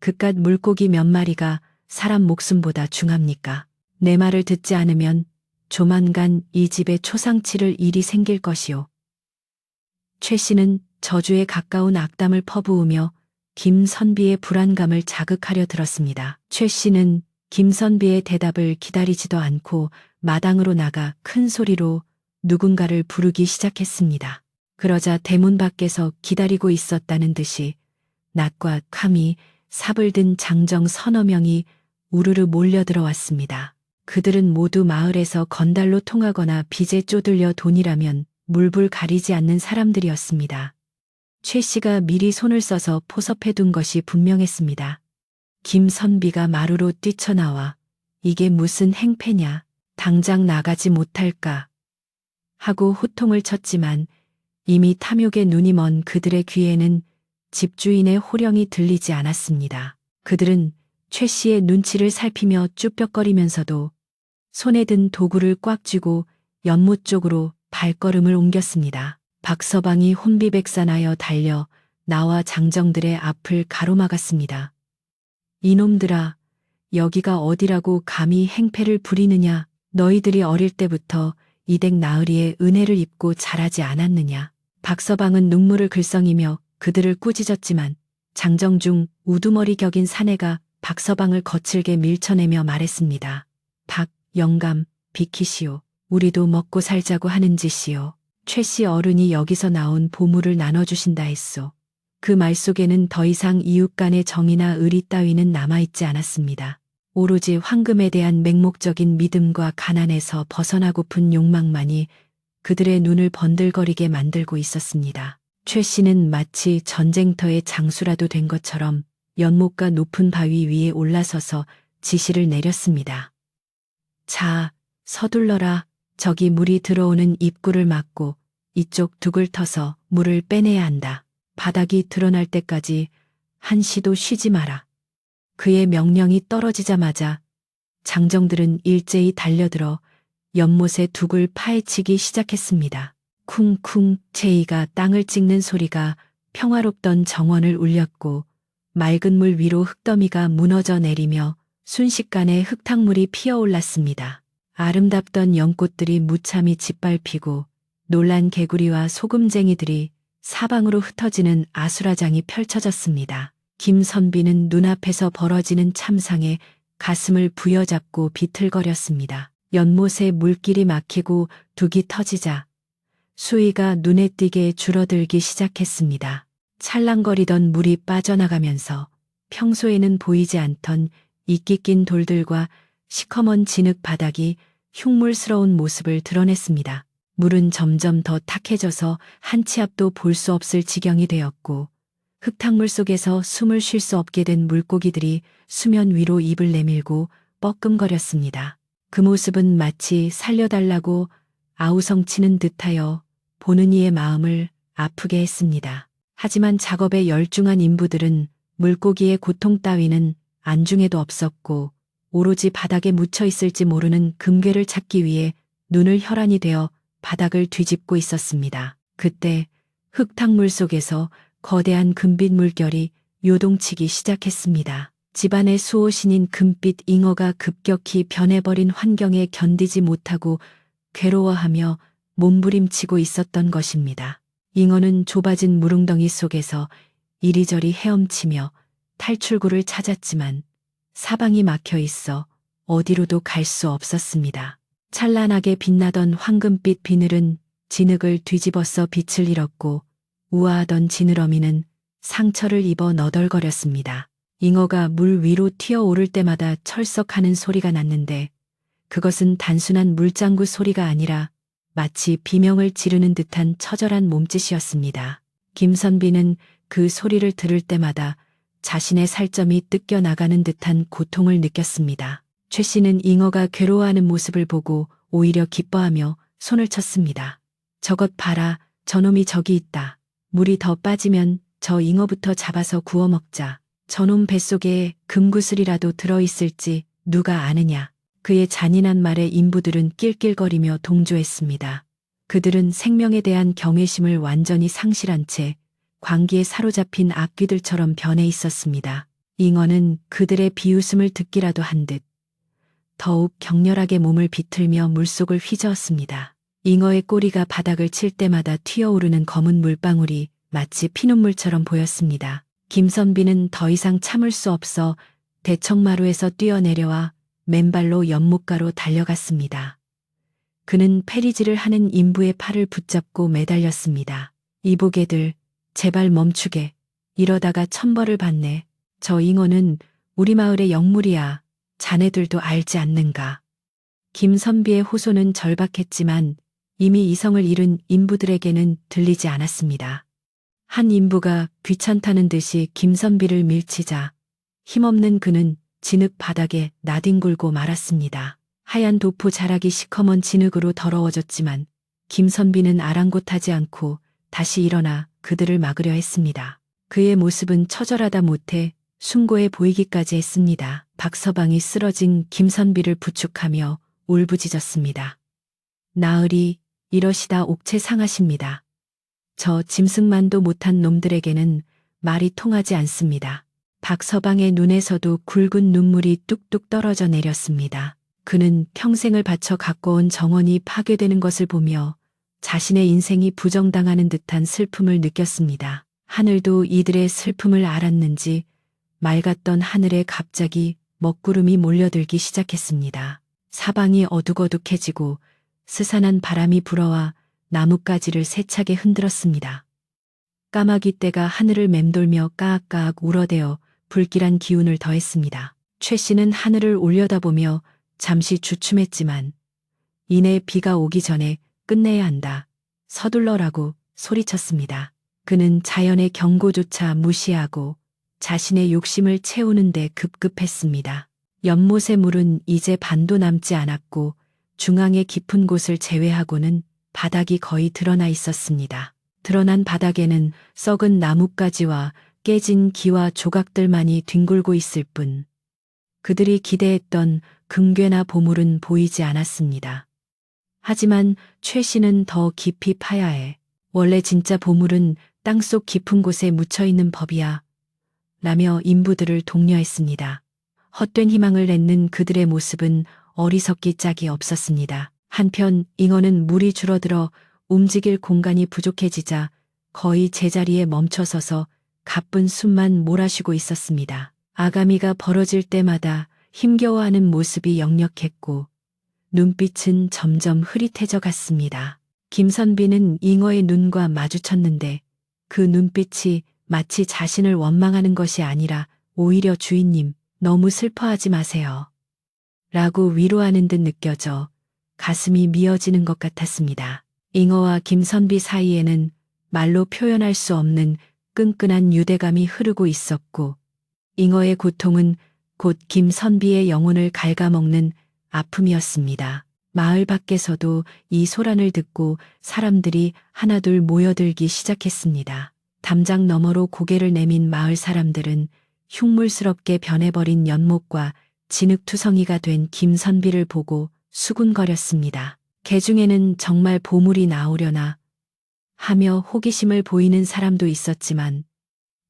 그깟 물고기 몇 마리가 사람 목숨보다 중합니까? 내 말을 듣지 않으면 조만간 이 집에 초상치를 일이 생길 것이오. 최 씨는 저주에 가까운 악담을 퍼부으며 김선비의 불안감을 자극하려 들었습니다. 최 씨는 김선비의 대답을 기다리지도 않고 마당으로 나가 큰 소리로 누군가를 부르기 시작했습니다. 그러자 대문 밖에서 기다리고 있었다는 듯이 낫과 감히 삽을 든 장정 서너 명이 우르르 몰려들어왔습니다. 그들은 모두 마을에서 건달로 통하거나 빚에 쪼들려 돈이라면 물불 가리지 않는 사람들이었습니다. 최 씨가 미리 손을 써서 포섭해둔 것이 분명했습니다. 김선비가 마루로 뛰쳐나와 이게 무슨 행패냐, 당장 나가지 못할까 하고 호통을 쳤지만 이미 탐욕의 눈이 먼 그들의 귀에는 집주인의 호령이 들리지 않았습니다. 그들은 최 씨의 눈치를 살피며 쭈뼛거리면서도 손에 든 도구를 꽉 쥐고 연못 쪽으로 발걸음을 옮겼습니다. 박서방이 혼비백산하여 달려 나와 장정들의 앞을 가로막았습니다. 이놈들아, 여기가 어디라고 감히 행패를 부리느냐. 너희들이 어릴 때부터 이댁 나으리의 은혜를 입고 자라지 않았느냐. 박서방은 눈물을 글썽이며 그들을 꾸짖었지만 장정중 우두머리 격인 사내가 박서방을 거칠게 밀쳐내며 말했습니다. 박, 영감, 비키시오. 우리도 먹고 살자고 하는 짓이요. 최 씨 어른이 여기서 나온 보물을 나눠주신다 했소. 그 말 속에는 더 이상 이웃 간의 정이나 의리 따위는 남아있지 않았습니다. 오로지 황금에 대한 맹목적인 믿음과 가난에서 벗어나고픈 욕망만이 그들의 눈을 번들거리게 만들고 있었습니다. 최 씨는 마치 전쟁터의 장수라도 된 것처럼 연못가 높은 바위 위에 올라서서 지시를 내렸습니다. 자, 서둘러라. 저기 물이 들어오는 입구를 막고 이쪽 둑을 터서 물을 빼내야 한다. 바닥이 드러날 때까지 한시도 쉬지 마라. 그의 명령이 떨어지자마자 장정들은 일제히 달려들어 연못의 둑을 파헤치기 시작했습니다. 쿵쿵 제이가 땅을 찍는 소리가 평화롭던 정원을 울렸고 맑은 물 위로 흙더미가 무너져 내리며 순식간에 흙탕물이 피어올랐습니다. 아름답던 연꽃들이 무참히 짓밟히고 놀란 개구리와 소금쟁이들이 사방으로 흩어지는 아수라장이 펼쳐졌습니다. 김선비는 눈앞에서 벌어지는 참상에 가슴을 부여잡고 비틀거렸습니다. 연못에 물길이 막히고 둑이 터지자 수위가 눈에 띄게 줄어들기 시작했습니다. 찰랑거리던 물이 빠져나가면서 평소에는 보이지 않던 이끼 낀 돌들과 시커먼 진흙 바닥이 흉물스러운 모습을 드러냈습니다. 물은 점점 더 탁해져서 한 치 앞도 볼 수 없을 지경이 되었고 흙탕물 속에서 숨을 쉴 수 없게 된 물고기들이 수면 위로 입을 내밀고 뻐끔거렸습니다. 그 모습은 마치 살려달라고 아우성치는 듯하여 보는 이의 마음을 아프게 했습니다. 하지만 작업에 열중한 인부들은 물고기의 고통 따위는 안중에도 없었고 오로지 바닥에 묻혀 있을지 모르는 금괴를 찾기 위해 눈을 혈안이 되어 바닥을 뒤집고 있었습니다. 그때 흙탕물 속에서 거대한 금빛 물결이 요동치기 시작했습니다. 집안의 수호신인 금빛 잉어가 급격히 변해버린 환경에 견디지 못하고 괴로워하며 몸부림치고 있었던 것입니다. 잉어는 좁아진 물웅덩이 속에서 이리저리 헤엄치며 탈출구를 찾았지만 사방이 막혀 있어 어디로도 갈 수 없었습니다. 찬란하게 빛나던 황금빛 비늘은 진흙을 뒤집어서 빛을 잃었고 우아하던 지느러미는 상처를 입어 너덜거렸습니다. 잉어가 물 위로 튀어오를 때마다 철썩하는 소리가 났는데 그것은 단순한 물장구 소리가 아니라 마치 비명을 지르는 듯한 처절한 몸짓이었습니다. 김선비는 그 소리를 들을 때마다 자신의 살점이 뜯겨 나가는 듯한 고통을 느꼈습니다. 최 씨는 잉어가 괴로워하는 모습을 보고 오히려 기뻐하며 손을 쳤습니다. 저것 봐라, 저놈이 저기 있다. 물이 더 빠지면 저 잉어부터 잡아서 구워 먹자. 저놈 뱃속에 금구슬이라도 들어있을지 누가 아느냐. 그의 잔인한 말에 인부들은 낄낄거리며 동조했습니다. 그들은 생명에 대한 경외심을 완전히 상실한 채 광기에 사로잡힌 악귀들처럼 변해 있었습니다. 잉어는 그들의 비웃음을 듣기라도 한 듯 더욱 격렬하게 몸을 비틀며 물속을 휘저었습니다. 잉어의 꼬리가 바닥을 칠 때마다 튀어오르는 검은 물방울이 마치 피눈물처럼 보였습니다. 김선비는 더 이상 참을 수 없어 대청마루에서 뛰어내려와 맨발로 연못가로 달려갔습니다. 그는 페리질을 하는 인부의 팔을 붙잡고 매달렸습니다. 이보게들, 제발 멈추게. 이러다가 천벌을 받네. 저 잉어는 우리 마을의 영물이야. 자네들도 알지 않는가. 김선비의 호소는 절박했지만 이미 이성을 잃은 인부들에게는 들리지 않았습니다. 한 인부가 귀찮다는 듯이 김선비를 밀치자 힘없는 그는 진흙 바닥에 나뒹굴고 말았습니다. 하얀 도포 자락이 시커먼 진흙으로 더러워졌지만 김선비는 아랑곳하지 않고 다시 일어나 그들을 막으려 했습니다. 그의 모습은 처절하다 못해 숭고해 보이기까지 했습니다. 박서방이 쓰러진 김선비를 부축하며 울부짖었습니다. 나으리, 이러시다 옥체 상하십니다. 저 짐승만도 못한 놈들에게는 말이 통하지 않습니다. 박서방의 눈에서도 굵은 눈물이 뚝뚝 떨어져 내렸습니다. 그는 평생을 바쳐 갖고 온 정원이 파괴되는 것을 보며 자신의 인생이 부정당하는 듯한 슬픔을 느꼈습니다. 하늘도 이들의 슬픔을 알았는지 맑았던 하늘에 갑자기 먹구름이 몰려들기 시작했습니다. 사방이 어둑어둑해지고 스산한 바람이 불어와 나뭇가지를 세차게 흔들었습니다. 까마귀 떼가 하늘을 맴돌며 까악까악 울어대어 불길한 기운을 더했습니다. 최 씨는 하늘을 올려다보며 잠시 주춤했지만 이내 비가 오기 전에 끝내야 한다. 서둘러라고 소리쳤습니다. 그는 자연의 경고조차 무시하고 자신의 욕심을 채우는데 급급했습니다. 연못의 물은 이제 반도 남지 않았고 중앙의 깊은 곳을 제외하고는 바닥이 거의 드러나 있었습니다. 드러난 바닥에는 썩은 나뭇가지와 깨진 기와 조각들만이 뒹굴고 있을 뿐 그들이 기대했던 금괴나 보물은 보이지 않았습니다. 하지만 최 씨는 더 깊이 파야 해. 원래 진짜 보물은 땅속 깊은 곳에 묻혀있는 법이야. 라며 인부들을 독려했습니다. 헛된 희망을 맺는 그들의 모습은 어리석기 짝이 없었습니다. 한편 잉어는 물이 줄어들어 움직일 공간이 부족해지자 거의 제자리에 멈춰서서 가쁜 숨만 몰아쉬고 있었습니다. 아가미가 벌어질 때마다 힘겨워하는 모습이 역력했고 눈빛은 점점 흐릿해져 갔습니다. 김선비는 잉어의 눈과 마주쳤는데 그 눈빛이 마치 자신을 원망하는 것이 아니라 오히려 주인님, 너무 슬퍼하지 마세요. 라고 위로하는 듯 느껴져 가슴이 미어지는 것 같았습니다. 잉어와 김선비 사이에는 말로 표현할 수 없는 끈끈한 유대감이 흐르고 있었고 잉어의 고통은 곧 김선비의 영혼을 갉아먹는 아픔이었습니다. 마을 밖에서도 이 소란을 듣고 사람들이 하나둘 모여들기 시작했습니다. 담장 너머로 고개를 내민 마을 사람들은 흉물스럽게 변해버린 연못과 진흙투성이가 된 김선비를 보고 수군거렸습니다. 개중에는 정말 보물이 나오려나 하며 호기심을 보이는 사람도 있었지만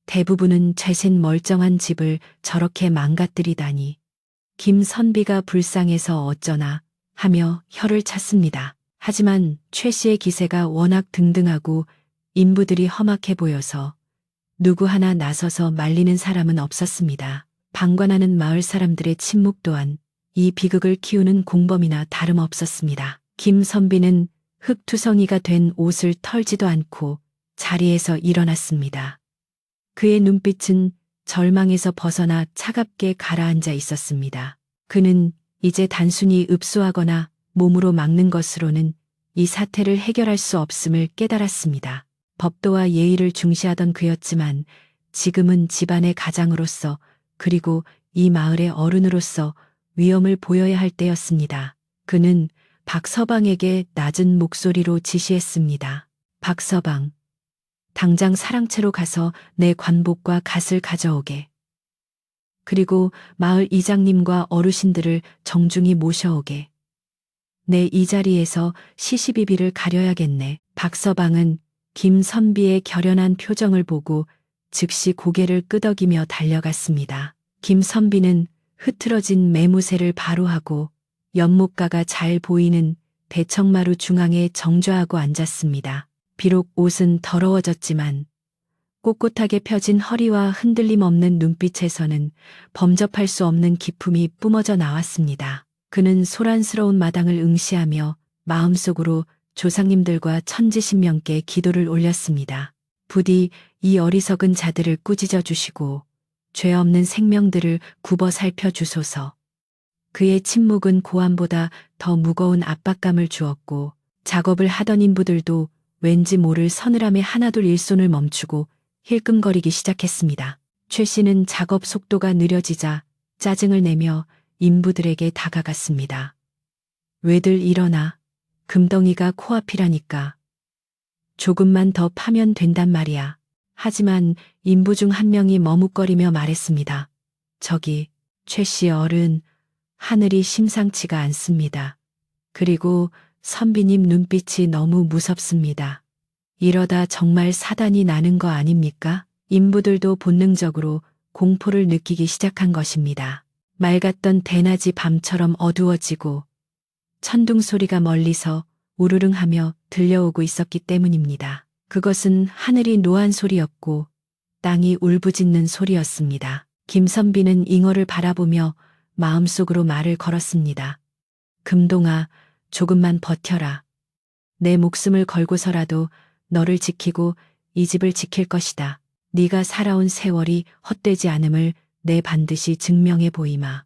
대부분은 죄센 멀쩡한 집을 저렇게 망가뜨리다니 김선비가 불쌍해서 어쩌나 하며 혀를 찼습니다. 하지만 최 씨의 기세가 워낙 등등하고 인부들이 험악해 보여서 누구 하나 나서서 말리는 사람은 없었습니다. 방관하는 마을 사람들의 침묵 또한 이 비극을 키우는 공범이나 다름없었습니다. 김선비는 흙투성이가 된 옷을 털지도 않고 자리에서 일어났습니다. 그의 눈빛은 절망에서 벗어나 차갑게 가라앉아 있었습니다. 그는 이제 단순히 읍소하거나 몸으로 막는 것으로는 이 사태를 해결할 수 없음을 깨달았습니다. 법도와 예의를 중시하던 그였지만 지금은 집안의 가장으로서 그리고 이 마을의 어른으로서 위엄을 보여야 할 때였습니다. 그는 박서방에게 낮은 목소리로 지시했습니다. 박서방, 당장 사랑채로 가서 내 관복과 갓을 가져오게. 그리고 마을 이장님과 어르신들을 정중히 모셔오게. 내 이 자리에서 시시비비를 가려야겠네. 박서방은 김선비의 결연한 표정을 보고 즉시 고개를 끄덕이며 달려갔습니다. 김선비는 흐트러진 매무새를 바로하고 연못가가 잘 보이는 대청마루 중앙에 정좌하고 앉았습니다. 비록 옷은 더러워졌지만 꼿꼿하게 펴진 허리와 흔들림 없는 눈빛에서는 범접할 수 없는 기품이 뿜어져 나왔습니다. 그는 소란스러운 마당을 응시하며 마음속으로 조상님들과 천지신명께 기도를 올렸습니다. 부디 이 어리석은 자들을 꾸짖어 주시고 죄 없는 생명들을 굽어 살펴 주소서. 그의 침묵은 고함보다 더 무거운 압박감을 주었고 작업을 하던 인부들도 왠지 모를 서늘함에 하나둘 일손을 멈추고 힐끔거리기 시작했습니다. 최 씨는 작업 속도가 느려지자 짜증을 내며 인부들에게 다가갔습니다. 왜들 일어나. 금덩이가 코앞이라니까. 조금만 더 파면 된단 말이야. 하지만 인부 중 한 명이 머뭇거리며 말했습니다. 저기, 최 씨 어른, 하늘이 심상치가 않습니다. 그리고 선비님 눈빛이 너무 무섭습니다. 이러다 정말 사단이 나는 거 아닙니까? 인부들도 본능적으로 공포를 느끼기 시작한 것입니다. 맑았던 대낮이 밤처럼 어두워지고 천둥 소리가 멀리서 우르릉하며 들려오고 있었기 때문입니다. 그것은 하늘이 노한 소리였고 땅이 울부짖는 소리였습니다. 김선비는 잉어를 바라보며 마음속으로 말을 걸었습니다. 금동아, 조금만 버텨라. 내 목숨을 걸고서라도 너를 지키고 이 집을 지킬 것이다. 네가 살아온 세월이 헛되지 않음을 내 반드시 증명해 보이마.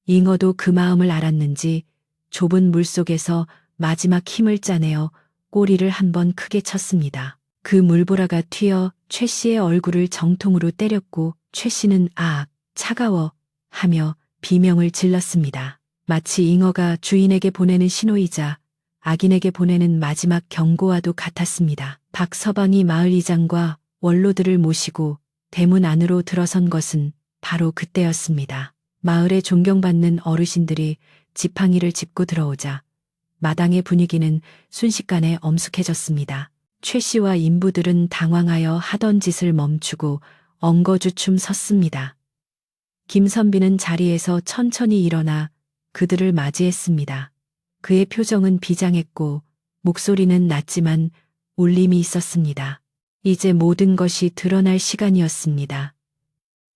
잉어도 그 마음을 알았는지 좁은 물속에서 마지막 힘을 짜내어 꼬리를 한번 크게 쳤습니다. 그 물보라가 튀어 최 씨의 얼굴을 정통으로 때렸고 최 씨는 아, 차가워 하며 비명을 질렀습니다. 마치 잉어가 주인에게 보내는 신호이자 악인에게 보내는 마지막 경고와도 같았습니다. 박서방이 마을 이장과 원로들을 모시고 대문 안으로 들어선 것은 바로 그때였습니다. 마을에 존경받는 어르신들이 지팡이를 짚고 들어오자 마당의 분위기는 순식간에 엄숙해졌습니다. 최 씨와 인부들은 당황하여 하던 짓을 멈추고 엉거주춤 섰습니다. 김선비는 자리에서 천천히 일어나 그들을 맞이했습니다. 그의 표정은 비장했고 목소리는 낮지만 울림이 있었습니다. 이제 모든 것이 드러날 시간이었습니다.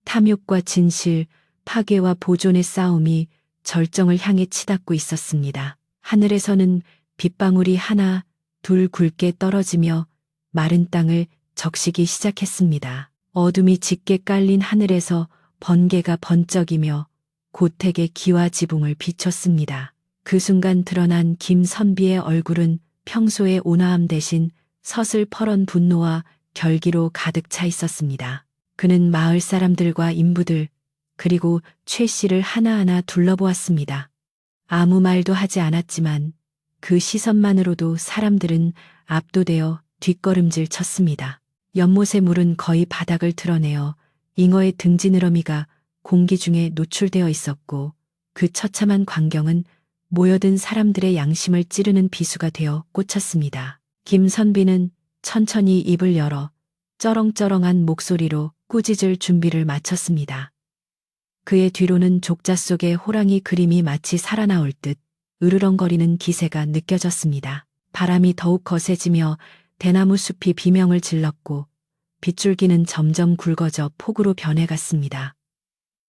탐욕과 진실, 파괴와 보존의 싸움이 절정을 향해 치닫고 있었습니다. 하늘에서는 빗방울이 하나, 둘 굵게 떨어지며 마른 땅을 적시기 시작했습니다. 어둠이 짙게 깔린 하늘에서 번개가 번쩍이며 고택의 기와 지붕을 비췄습니다. 그 순간 드러난 김선비의 얼굴은 평소의 온화함 대신 서슬퍼런 분노와 결기로 가득 차 있었습니다. 그는 마을 사람들과 인부들 그리고 최 씨를 하나하나 둘러보았습니다. 아무 말도 하지 않았지만 그 시선만으로도 사람들은 압도되어 뒷걸음질 쳤습니다. 연못의 물은 거의 바닥을 드러내어 잉어의 등지느러미가 공기 중에 노출되어 있었고 그 처참한 광경은 모여든 사람들의 양심을 찌르는 비수가 되어 꽂혔습니다. 김선비는 천천히 입을 열어 쩌렁쩌렁한 목소리로 꾸짖을 준비를 마쳤습니다. 그의 뒤로는 족자 속의 호랑이 그림이 마치 살아나올 듯 으르렁거리는 기세가 느껴졌습니다. 바람이 더욱 거세지며 대나무 숲이 비명을 질렀고 빗줄기는 점점 굵어져 폭우로 변해갔습니다.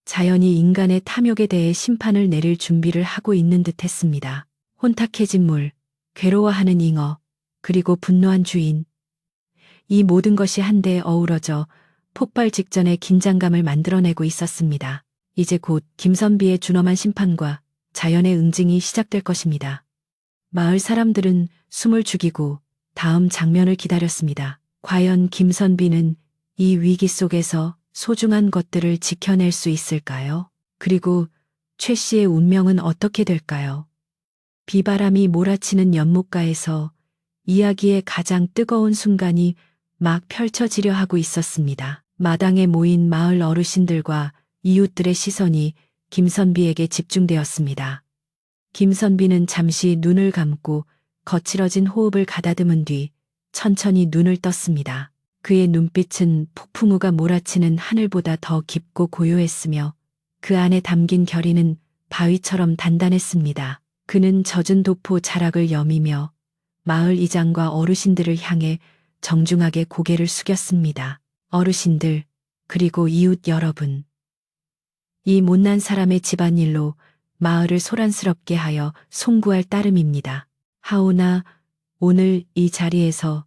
자연이 인간의 탐욕에 대해 심판을 내릴 준비를 하고 있는 듯 했습니다. 혼탁해진 물, 괴로워하는 잉어, 그리고 분노한 주인. 이 모든 것이 한데 어우러져 폭발 직전의 긴장감을 만들어내고 있었습니다. 이제 곧 김선비의 준엄한 심판과 자연의 응징이 시작될 것입니다. 마을 사람들은 숨을 죽이고 다음 장면을 기다렸습니다. 과연 김선비는 이 위기 속에서 소중한 것들을 지켜낼 수 있을까요? 그리고 최 씨의 운명은 어떻게 될까요? 비바람이 몰아치는 연못가에서 이야기의 가장 뜨거운 순간이 막 펼쳐지려 하고 있었습니다. 마당에 모인 마을 어르신들과 이웃들의 시선이 김선비에게 집중되었습니다. 김선비는 잠시 눈을 감고 거칠어진 호흡을 가다듬은 뒤 천천히 눈을 떴습니다. 그의 눈빛은 폭풍우가 몰아치는 하늘보다 더 깊고 고요했으며 그 안에 담긴 결의는 바위처럼 단단했습니다. 그는 젖은 도포 자락을 여미며 마을 이장과 어르신들을 향해 정중하게 고개를 숙였습니다. 어르신들, 그리고 이웃 여러분. 이 못난 사람의 집안일로 마을을 소란스럽게 하여 송구할 따름입니다. 하오나 오늘 이 자리에서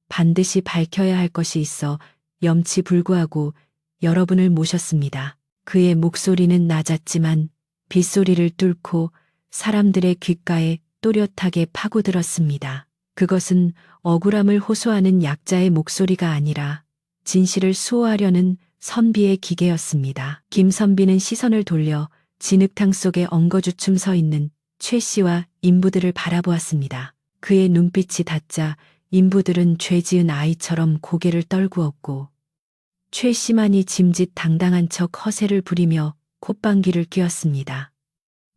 반드시 밝혀야 할 것이 있어 염치불구하고 여러분을 모셨습니다. 그의 목소리는 낮았지만 빗소리를 뚫고 사람들의 귓가에 또렷하게 파고들었습니다. 그것은 억울함을 호소하는 약자의 목소리가 아니라 진실을 수호하려는 선비의 기계였습니다. 김선비는 시선을 돌려 진흙탕 속에 엉거주춤 서 있는 최 씨와 인부들을 바라보았습니다. 그의 눈빛이 닿자 인부들은 죄 지은 아이처럼 고개를 떨구었고 최 씨만이 짐짓 당당한 척 허세를 부리며 콧방귀를 뀌었습니다.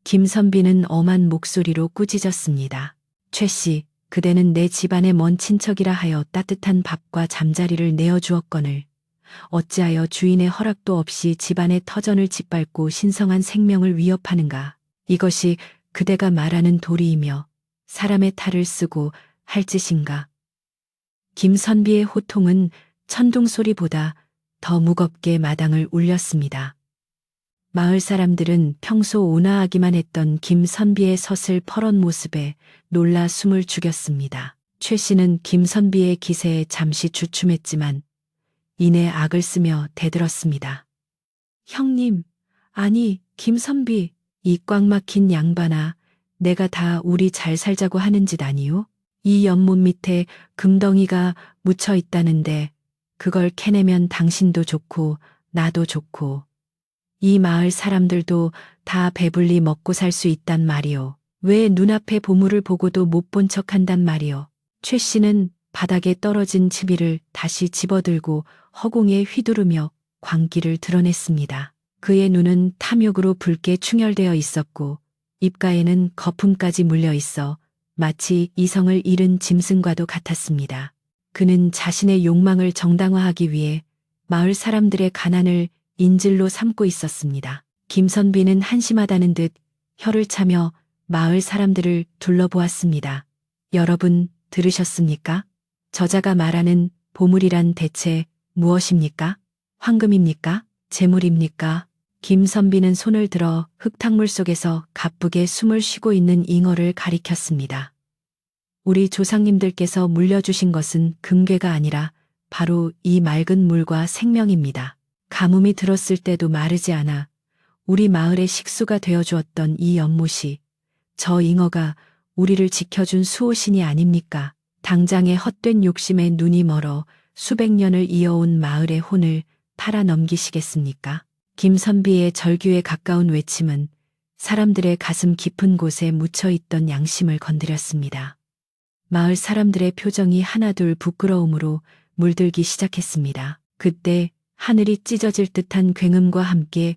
김선비는 엄한 목소리로 꾸짖었습니다. 최 씨, 그대는 내 집안의 먼 친척이라 하여 따뜻한 밥과 잠자리를 내어주었거늘 어찌하여 주인의 허락도 없이 집안의 터전을 짓밟고 신성한 생명을 위협하는가. 이것이 그대가 말하는 도리이며 사람의 탈을 쓰고 할 짓인가. 김선비의 호통은 천둥 소리보다 더 무겁게 마당을 울렸습니다. 마을 사람들은 평소 온화하기만 했던 김선비의 서슬 퍼런 모습에 놀라 숨을 죽였습니다. 최 씨는 김선비의 기세에 잠시 주춤했지만 이내 악을 쓰며 대들었습니다. 형님, 아니 김선비, 이 꽉 막힌 양반아, 내가 다 우리 잘 살자고 하는 짓 아니요? 이 연못 밑에 금덩이가 묻혀 있다는데 그걸 캐내면 당신도 좋고 나도 좋고 이 마을 사람들도 다 배불리 먹고 살 수 있단 말이오. 왜 눈앞의 보물을 보고도 못 본 척한단 말이오. 최 씨는 바닥에 떨어진 치비를 다시 집어들고 허공에 휘두르며 광기를 드러냈습니다. 그의 눈은 탐욕으로 붉게 충혈되어 있었고 입가에는 거품까지 물려 있어 마치 이성을 잃은 짐승과도 같았습니다. 그는 자신의 욕망을 정당화하기 위해 마을 사람들의 가난을 인질로 삼고 있었습니다. 김선비는 한심하다는 듯 혀를 차며 마을 사람들을 둘러보았습니다. 여러분 들으셨습니까? 저자가 말하는 보물이란 대체 무엇입니까? 황금입니까? 재물입니까? 김선비는 손을 들어 흙탕물 속에서 가쁘게 숨을 쉬고 있는 잉어를 가리켰습니다. 우리 조상님들께서 물려주신 것은 금괴가 아니라 바로 이 맑은 물과 생명입니다. 가뭄이 들었을 때도 마르지 않아 우리 마을의 식수가 되어주었던 이 연못이 저 잉어가 우리를 지켜준 수호신이 아닙니까? 당장의 헛된 욕심에 눈이 멀어 수백 년을 이어온 마을의 혼을 팔아 넘기시겠습니까? 김선비의 절규에 가까운 외침은 사람들의 가슴 깊은 곳에 묻혀있던 양심을 건드렸습니다. 마을 사람들의 표정이 하나둘 부끄러움으로 물들기 시작했습니다. 그때 하늘이 찢어질 듯한 굉음과 함께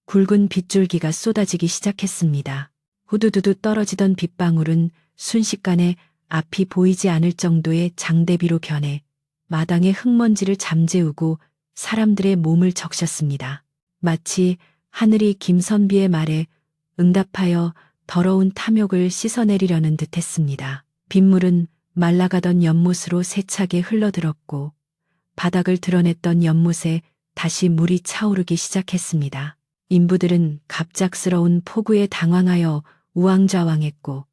굵은 빗줄기가 쏟아지기 시작했습니다. 후두두두 떨어지던 빗방울은 순식간에 앞이 보이지 않을 정도의 장대비로 변해 마당의 흙먼지를 잠재우고 사람들의 몸을 적셨습니다. 마치 하늘이 김선비의 말에 응답하여 더러운 탐욕을 씻어내리려는 듯했습니다. 빗물은 말라가던 연못으로 세차게 흘러들었고 바닥을 드러냈던 연못에 다시 물이 차오르기 시작했습니다. 인부들은 갑작스러운 폭우에 당황하여 우왕좌왕했고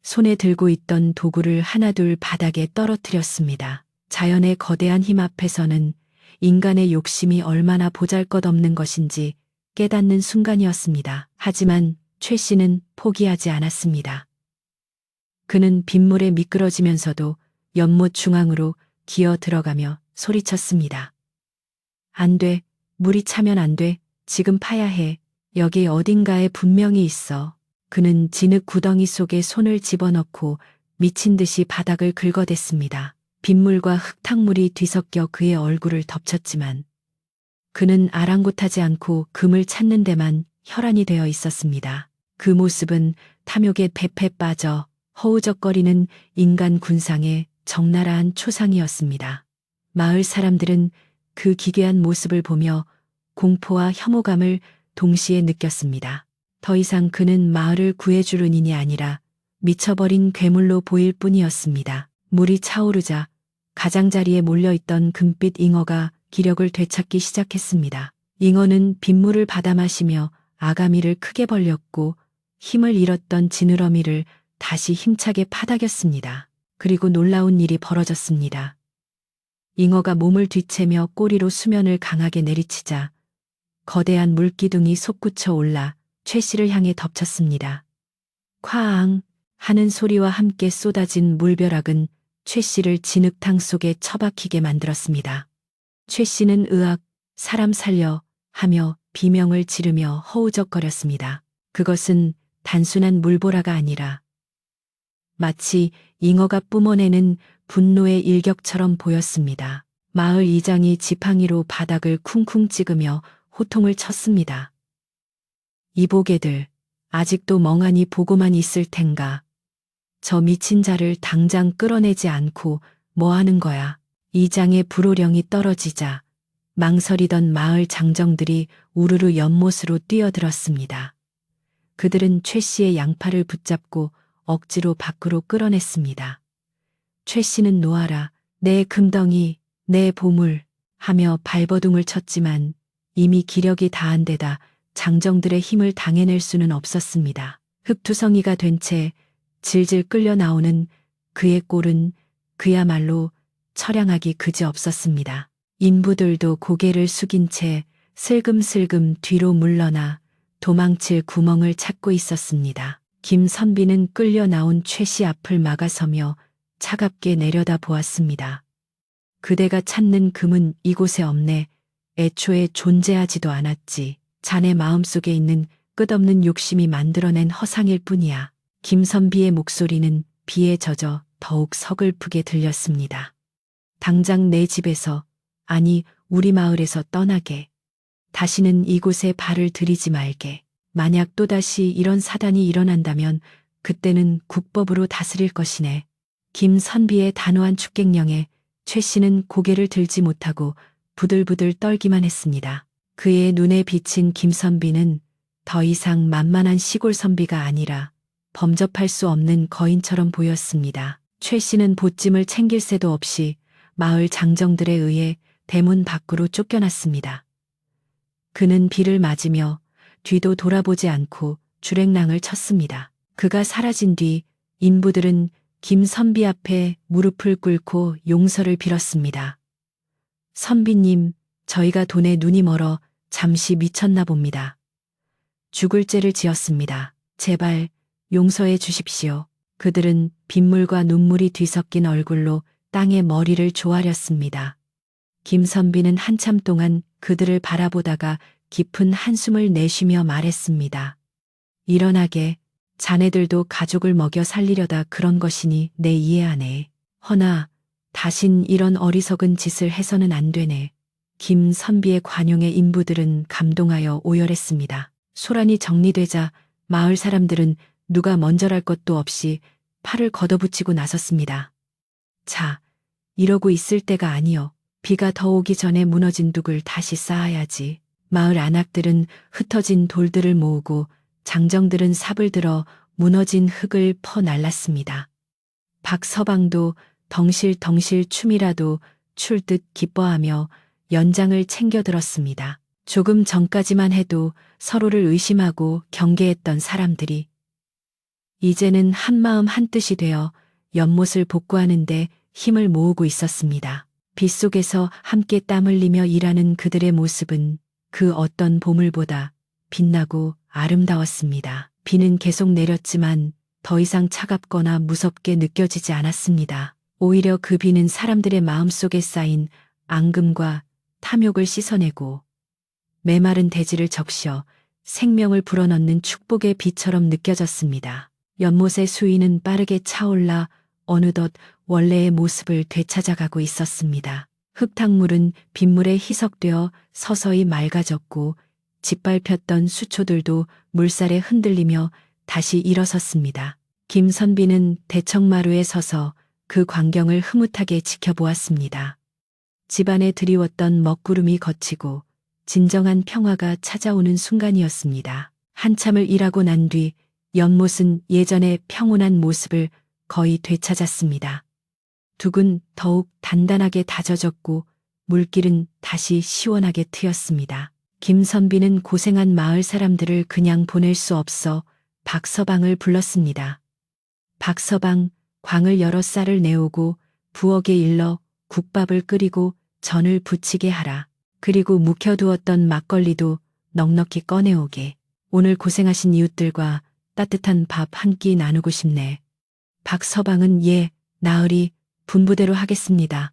손에 들고 있던 도구를 하나둘 바닥에 떨어뜨렸습니다. 자연의 거대한 힘 앞에서는 인간의 욕심이 얼마나 보잘것없는 것인지 깨닫는 순간이었습니다. 하지만 최 씨는 포기하지 않았습니다. 그는 빗물에 미끄러지면서도 연못 중앙으로 기어 들어가며 소리쳤습니다. 안 돼. 물이 차면 안 돼. 지금 파야 해. 여기 어딘가에 분명히 있어. 그는 진흙 구덩이 속에 손을 집어넣고 미친 듯이 바닥을 긁어댔습니다. 빗물과 흙탕물이 뒤섞여 그의 얼굴을 덮쳤지만 그는 아랑곳하지 않고 금을 찾는 데만 혈안이 되어 있었습니다. 그 모습은 탐욕에 폐폐 빠져 허우적거리는 인간 군상의 적나라한 초상이었습니다. 마을 사람들은 그 기괴한 모습을 보며 공포와 혐오감을 동시에 느꼈습니다. 더 이상 그는 마을을 구해줄 은인이 아니라 미쳐버린 괴물로 보일 뿐이었습니다. 물이 차오르자 가장자리에 몰려있던 금빛 잉어가 기력을 되찾기 시작했습니다. 잉어는 빗물을 받아 마시며 아가미를 크게 벌렸고 힘을 잃었던 지느러미를 다시 힘차게 파닥였습니다. 그리고 놀라운 일이 벌어졌습니다. 잉어가 몸을 뒤채며 꼬리로 수면을 강하게 내리치자 거대한 물기둥이 솟구쳐 올라 최 씨를 향해 덮쳤습니다. 쾅 하는 소리와 함께 쏟아진 물벼락은 최 씨를 진흙탕 속에 처박히게 만들었습니다. 최 씨는 으악, 사람 살려 하며 비명을 지르며 허우적거렸습니다. 그것은 단순한 물보라가 아니라 마치 잉어가 뿜어내는 분노의 일격처럼 보였습니다. 마을 이장이 지팡이로 바닥을 쿵쿵 찍으며 호통을 쳤습니다. 이보게들, 아직도 멍하니 보고만 있을 텐가. 저 미친 자를 당장 끌어내지 않고 뭐 하는 거야. 이장의 불호령이 떨어지자 망설이던 마을 장정들이 우르르 연못으로 뛰어들었습니다. 그들은 최 씨의 양팔을 붙잡고 억지로 밖으로 끌어냈습니다. 최 씨는 놓아라, 내 금덩이, 내 보물 하며 발버둥을 쳤지만 이미 기력이 다한 데다 장정들의 힘을 당해낼 수는 없었습니다. 흙투성이가 된 채 질질 끌려 나오는 그의 꼴은 그야말로 처량하기 그지없었습니다. 인부들도 고개를 숙인 채 슬금슬금 뒤로 물러나 도망칠 구멍을 찾고 있었습니다. 김선비는 끌려 나온 최 씨 앞을 막아서며 차갑게 내려다 보았습니다. 그대가 찾는 금은 이곳에 없네. 애초에 존재하지도 않았지. 자네 마음속에 있는 끝없는 욕심이 만들어낸 허상일 뿐이야. 김선비의 목소리는 비에 젖어 더욱 서글프게 들렸습니다. 당장 내 집에서, 아니 우리 마을에서 떠나게. 다시는 이곳에 발을 들이지 말게. 만약 또다시 이런 사단이 일어난다면 그때는 국법으로 다스릴 것이네. 김선비의 단호한 축객령에 최 씨는 고개를 들지 못하고 부들부들 떨기만 했습니다. 그의 눈에 비친 김선비는 더 이상 만만한 시골 선비가 아니라 범접할 수 없는 거인처럼 보였습니다. 최 씨는 보찜을 챙길 새도 없이 마을 장정들에 의해 대문 밖으로 쫓겨났습니다. 그는 비를 맞으며 뒤도 돌아보지 않고 주랭랑을 쳤습니다. 그가 사라진 뒤 인부들은 김선비 앞에 무릎을 꿇고 용서를 빌었습니다. 선비님, 저희가 돈에 눈이 멀어 잠시 미쳤나 봅니다. 죽을 죄를 지었습니다. 제발 용서해 주십시오. 그들은 빗물과 눈물이 뒤섞인 얼굴로 땅에 머리를 조아렸습니다. 김선비는 한참 동안 그들을 바라보다가 깊은 한숨을 내쉬며 말했습니다. 일어나게. 자네들도 가족을 먹여 살리려다 그런 것이니 내 이해하네. 허나 다신 이런 어리석은 짓을 해서는 안 되네. 김선비의 관용의 인부들은 감동하여 오열했습니다. 소란이 정리되자 마을 사람들은 누가 먼저랄 것도 없이 팔을 걷어붙이고 나섰습니다. 자, 이러고 있을 때가 아니여. 비가 더 오기 전에 무너진 둑을 다시 쌓아야지. 마을 안악들은 흩어진 돌들을 모으고 장정들은 삽을 들어 무너진 흙을 퍼 날랐습니다. 박서방도 덩실덩실 춤이라도 출 듯 기뻐하며 연장을 챙겨들었습니다. 조금 전까지만 해도 서로를 의심하고 경계했던 사람들이 이제는 한마음 한뜻이 되어 연못을 복구하는데 힘을 모으고 있었습니다. 빗속에서 함께 땀 흘리며 일하는 그들의 모습은 그 어떤 보물보다 빛나고 아름다웠습니다. 비는 계속 내렸지만 더 이상 차갑거나 무섭게 느껴지지 않았습니다. 오히려 그 비는 사람들의 마음속에 쌓인 앙금과 탐욕을 씻어내고 메마른 대지를 적셔 생명을 불어넣는 축복의 비처럼 느껴졌습니다. 연못의 수위는 빠르게 차올라 어느덧 원래의 모습을 되찾아가고 있었습니다. 흙탕물은 빗물에 희석되어 서서히 맑아졌고 짓밟혔던 수초들도 물살에 흔들리며 다시 일어섰습니다. 김선비는 대청마루에 서서 그 광경을 흐뭇하게 지켜보았습니다. 집안에 드리웠던 먹구름이 걷히고 진정한 평화가 찾아오는 순간이었습니다. 한참을 일하고 난 뒤 연못은 예전의 평온한 모습을 거의 되찾았습니다. 둑은 더욱 단단하게 다져졌고 물길은 다시 시원하게 트였습니다. 김선비는 고생한 마을 사람들을 그냥 보낼 수 없어 박서방을 불렀습니다. 박서방, 광을 열어 쌀을 내오고 부엌에 일러 국밥을 끓이고 전을 부치게 하라. 그리고 묵혀두었던 막걸리도 넉넉히 꺼내오게. 오늘 고생하신 이웃들과 따뜻한 밥 한 끼 나누고 싶네. 박서방은 예, 나으리 분부대로 하겠습니다.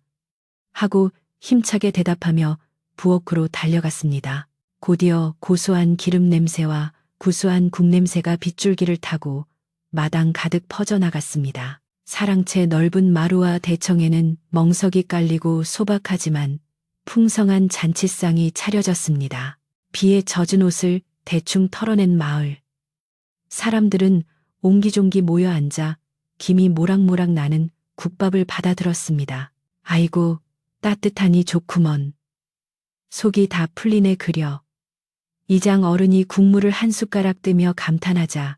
하고 힘차게 대답하며 부엌으로 달려갔습니다. 곧이어 고소한 기름 냄새와 구수한 국 냄새가 빗줄기를 타고 마당 가득 퍼져나갔습니다. 사랑채 넓은 마루와 대청에는 멍석이 깔리고 소박하지만 풍성한 잔치상이 차려졌습니다. 비에 젖은 옷을 대충 털어낸 마을. 사람들은 옹기종기 모여 앉아 김이 모락모락 나는 국밥을 받아들었습니다. 아이고, 따뜻하니 좋구먼. 속이 다 풀리네 그려. 이장 어른이 국물을 한 숟가락 뜨며 감탄하자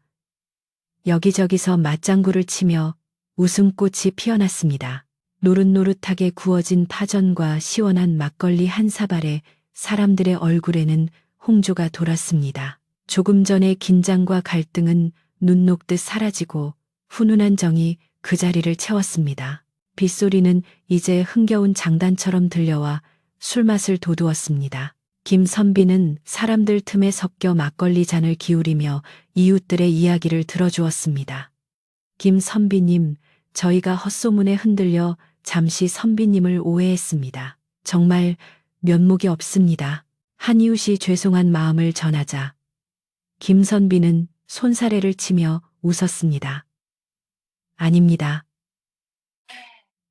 여기저기서 맞장구를 치며 웃음꽃이 피어났습니다. 노릇노릇하게 구워진 파전과 시원한 막걸리 한 사발에 사람들의 얼굴에는 홍조가 돌았습니다. 조금 전의 긴장과 갈등은 눈 녹듯 사라지고 훈훈한 정이 그 자리를 채웠습니다. 빗소리는 이제 흥겨운 장단처럼 들려와 술맛을 돋우었습니다. 김선비는 사람들 틈에 섞여 막걸리 잔을 기울이며 이웃들의 이야기를 들어주었습니다. 김선비님, 저희가 헛소문에 흔들려 잠시 선비님을 오해했습니다. 정말 면목이 없습니다. 한 이웃이 죄송한 마음을 전하자 김선비는 손사래를 치며 웃었습니다. 아닙니다.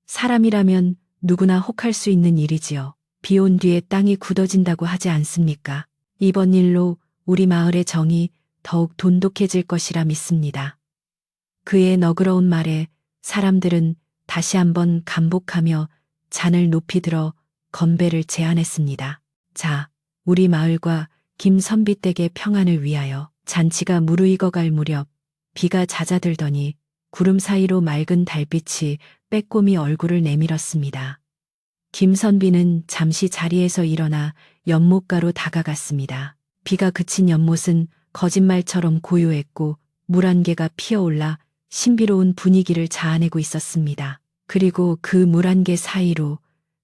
사람이라면 누구나 혹할 수 있는 일이지요. 비 온 뒤에 땅이 굳어진다고 하지 않습니까? 이번 일로 우리 마을의 정이 더욱 돈독해질 것이라 믿습니다. 그의 너그러운 말에 사람들은 다시 한번 감복하며 잔을 높이 들어 건배를 제안했습니다. 자, 우리 마을과 김선비 댁의 평안을 위하여. 잔치가 무르익어갈 무렵 비가 잦아들더니 구름 사이로 맑은 달빛이 빼꼼히 얼굴을 내밀었습니다. 김선비는 잠시 자리에서 일어나 연못가로 다가갔습니다. 비가 그친 연못은 거짓말처럼 고요했고 물 한 개가 피어올라 신비로운 분위기를 자아내고 있었습니다. 그리고 그 물 한 개 사이로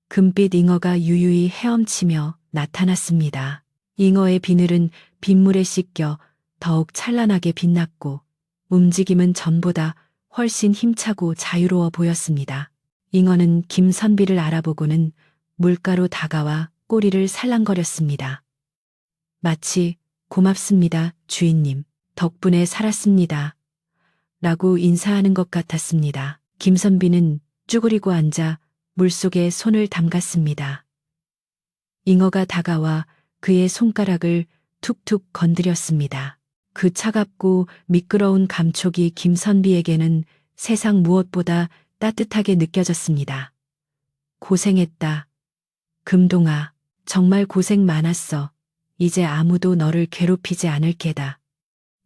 금빛 잉어가 유유히 헤엄치며 나타났습니다. 잉어의 비늘은 빗물에 씻겨 더욱 찬란하게 빛났고 움직임은 전보다 훨씬 힘차고 자유로워 보였습니다. 잉어는 김선비를 알아보고는 물가로 다가와 꼬리를 살랑거렸습니다. 마치 고맙습니다, 주인님. 덕분에 살았습니다. 라고 인사하는 것 같았습니다. 김선비는 쭈그리고 앉아 물속에 손을 담갔습니다. 잉어가 다가와 그의 손가락을 툭툭 건드렸습니다. 그 차갑고 미끄러운 감촉이 김선비에게는 세상 무엇보다 따뜻하게 느껴졌습니다. 고생했다. 금동아, 정말 고생 많았어. 이제 아무도 너를 괴롭히지 않을 게다.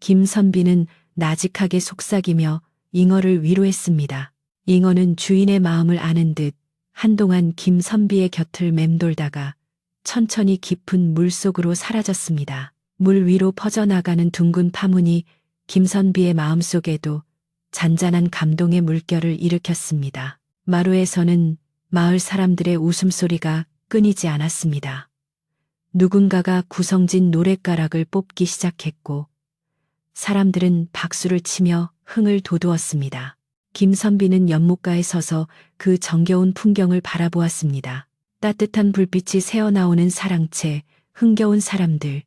김선비는 나직하게 속삭이며 잉어를 위로했습니다. 잉어는 주인의 마음을 아는 듯 한동안 김선비의 곁을 맴돌다가 천천히 깊은 물속으로 사라졌습니다. 물 위로 퍼져나가는 둥근 파문이 김선비의 마음속에도 잔잔한 감동의 물결을 일으켰습니다. 마루에서는 마을 사람들의 웃음소리가 끊이지 않았습니다. 누군가가 구성진 노랫가락을 뽑기 시작했고 사람들은 박수를 치며 흥을 돋우었습니다. 김선비는 연못가에 서서 그 정겨운 풍경을 바라보았습니다. 따뜻한 불빛이 새어나오는 사랑채, 흥겨운 사람들,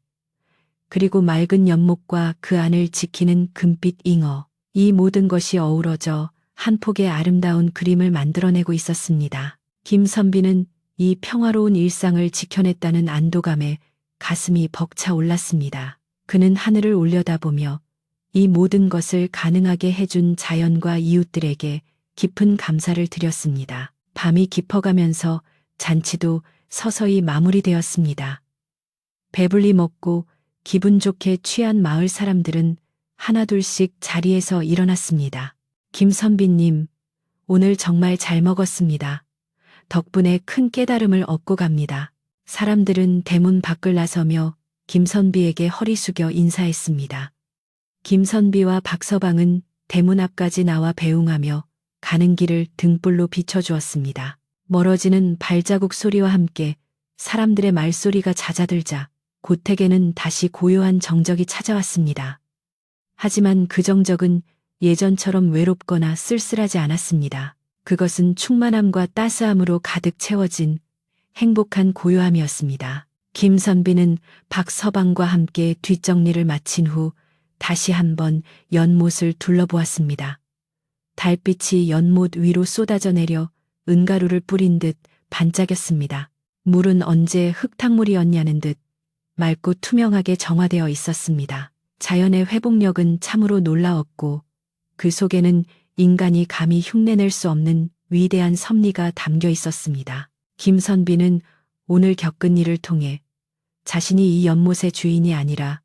그리고 맑은 연못과 그 안을 지키는 금빛 잉어, 이 모든 것이 어우러져 한 폭의 아름다운 그림을 만들어내고 있었습니다. 김선비는 이 평화로운 일상을 지켜냈다는 안도감에 가슴이 벅차 올랐습니다. 그는 하늘을 올려다보며 이 모든 것을 가능하게 해준 자연과 이웃들에게 깊은 감사를 드렸습니다. 밤이 깊어가면서 잔치도 서서히 마무리되었습니다. 배불리 먹고 기분 좋게 취한 마을 사람들은 하나둘씩 자리에서 일어났습니다. 김선비님, 오늘 정말 잘 먹었습니다. 덕분에 큰 깨달음을 얻고 갑니다. 사람들은 대문 밖을 나서며 김선비에게 허리 숙여 인사했습니다. 김선비와 박서방은 대문 앞까지 나와 배웅하며 가는 길을 등불로 비춰주었습니다. 멀어지는 발자국 소리와 함께 사람들의 말소리가 잦아들자 고택에는 다시 고요한 정적이 찾아왔습니다. 하지만 그 정적은 예전처럼 외롭거나 쓸쓸하지 않았습니다. 그것은 충만함과 따스함으로 가득 채워진 행복한 고요함이었습니다. 김선비는 박서방과 함께 뒷정리를 마친 후 다시 한번 연못을 둘러보았습니다. 달빛이 연못 위로 쏟아져 내려 은가루를 뿌린 듯 반짝였습니다. 물은 언제 흙탕물이었냐는 듯 맑고 투명하게 정화되어 있었습니다. 자연의 회복력은 참으로 놀라웠고 그 속에는 인간이 감히 흉내낼 수 없는 위대한 섭리가 담겨 있었습니다. 김선비는 오늘 겪은 일을 통해 자신이 이 연못의 주인이 아니라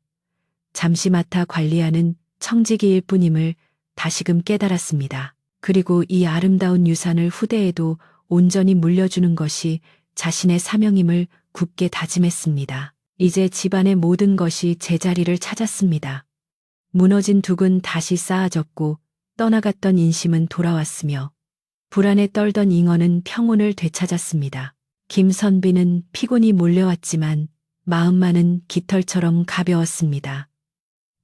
잠시 맡아 관리하는 청지기일 뿐임을 다시금 깨달았습니다. 그리고 이 아름다운 유산을 후대에도 온전히 물려주는 것이 자신의 사명임을 굳게 다짐했습니다. 이제 집안의 모든 것이 제자리를 찾았습니다. 무너진 둑은 다시 쌓아졌고 떠나갔던 인심은 돌아왔으며 불안에 떨던 잉어는 평온을 되찾았습니다. 김선비는 피곤이 몰려왔지만 마음만은 깃털처럼 가벼웠습니다.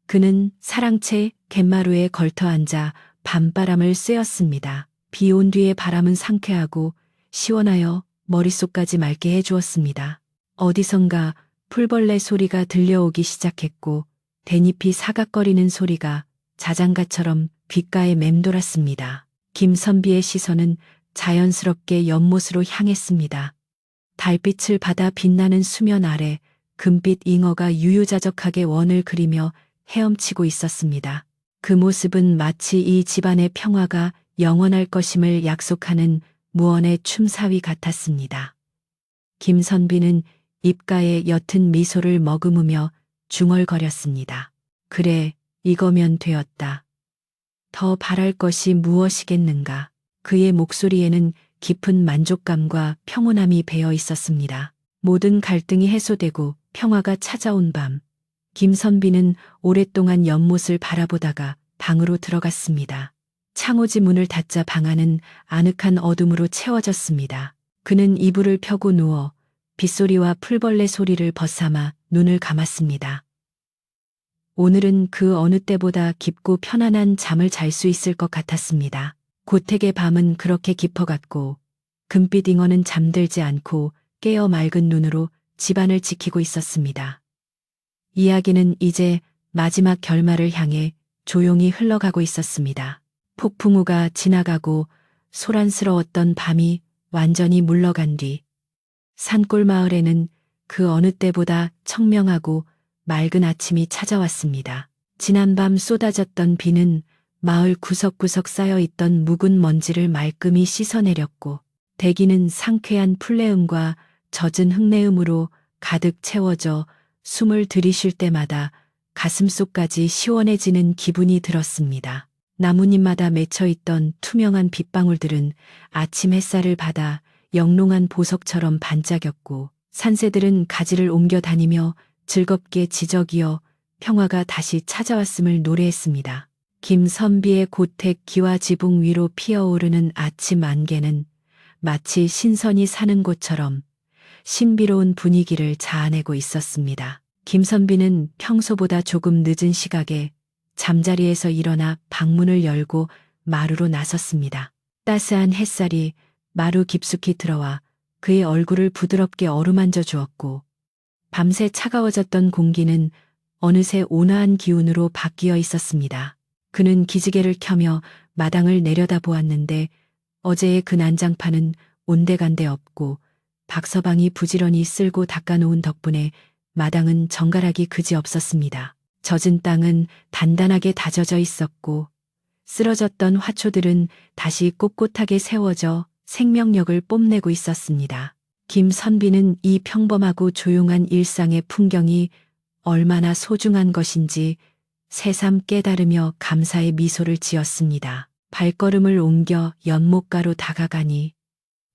그는 사랑채 갯마루에 걸터앉아 밤바람을 쐬었습니다. 비 온 뒤의 바람은 상쾌하고 시원하여 머릿속까지 맑게 해주었습니다. 어디선가 풀벌레 소리가 들려오기 시작했고 대잎이 사각거리는 소리가 자장가처럼 귓가에 맴돌았습니다. 김선비의 시선은 자연스럽게 연못으로 향했습니다. 달빛을 받아 빛나는 수면 아래 금빛 잉어가 유유자적하게 원을 그리며 헤엄치고 있었습니다. 그 모습은 마치 이 집안의 평화가 영원할 것임을 약속하는 무언의 춤사위 같았습니다. 김선비는 입가에 옅은 미소를 머금으며 중얼거렸습니다. 그래, 이거면 되었다. 더 바랄 것이 무엇이겠는가. 그의 목소리에는 깊은 만족감과 평온함이 배어 있었습니다. 모든 갈등이 해소되고 평화가 찾아온 밤, 김선비는 오랫동안 연못을 바라보다가 방으로 들어갔습니다. 창호지 문을 닫자 방 안은 아늑한 어둠으로 채워졌습니다. 그는 이불을 펴고 누워 빗소리와 풀벌레 소리를 벗삼아 눈을 감았습니다. 오늘은 그 어느 때보다 깊고 편안한 잠을 잘 수 있을 것 같았습니다. 고택의 밤은 그렇게 깊어갔고 금빛 잉어는 잠들지 않고 깨어 맑은 눈으로 집안을 지키고 있었습니다. 이야기는 이제 마지막 결말을 향해 조용히 흘러가고 있었습니다. 폭풍우가 지나가고 소란스러웠던 밤이 완전히 물러간 뒤 산골 마을에는 그 어느 때보다 청명하고 맑은 아침이 찾아왔습니다. 지난밤 쏟아졌던 비는 마을 구석구석 쌓여있던 묵은 먼지를 말끔히 씻어내렸고 대기는 상쾌한 풀내음과 젖은 흙내음으로 가득 채워져 숨을 들이쉴 때마다 가슴속까지 시원해지는 기분이 들었습니다. 나뭇잎마다 맺혀있던 투명한 빗방울들은 아침 햇살을 받아 영롱한 보석처럼 반짝였고 산새들은 가지를 옮겨 다니며 즐겁게 지저귀어 평화가 다시 찾아왔음을 노래했습니다. 김선비의 고택 기와 지붕 위로 피어오르는 아침 안개는 마치 신선이 사는 곳처럼 신비로운 분위기를 자아내고 있었습니다. 김선비는 평소보다 조금 늦은 시각에 잠자리에서 일어나 방문을 열고 마루로 나섰습니다. 따스한 햇살이 마루 깊숙이 들어와 그의 얼굴을 부드럽게 어루만져 주었고 밤새 차가워졌던 공기는 어느새 온화한 기운으로 바뀌어 있었습니다. 그는 기지개를 켜며 마당을 내려다보았는데 어제의 그 난장판은 온데간데 없고 박서방이 부지런히 쓸고 닦아놓은 덕분에 마당은 정갈하기 그지없었습니다. 젖은 땅은 단단하게 다져져 있었고 쓰러졌던 화초들은 다시 꼿꼿하게 세워져 생명력을 뽐내고 있었습니다. 김선비는 이 평범하고 조용한 일상의 풍경이 얼마나 소중한 것인지 새삼 깨달으며 감사의 미소를 지었습니다. 발걸음을 옮겨 연못가로 다가가니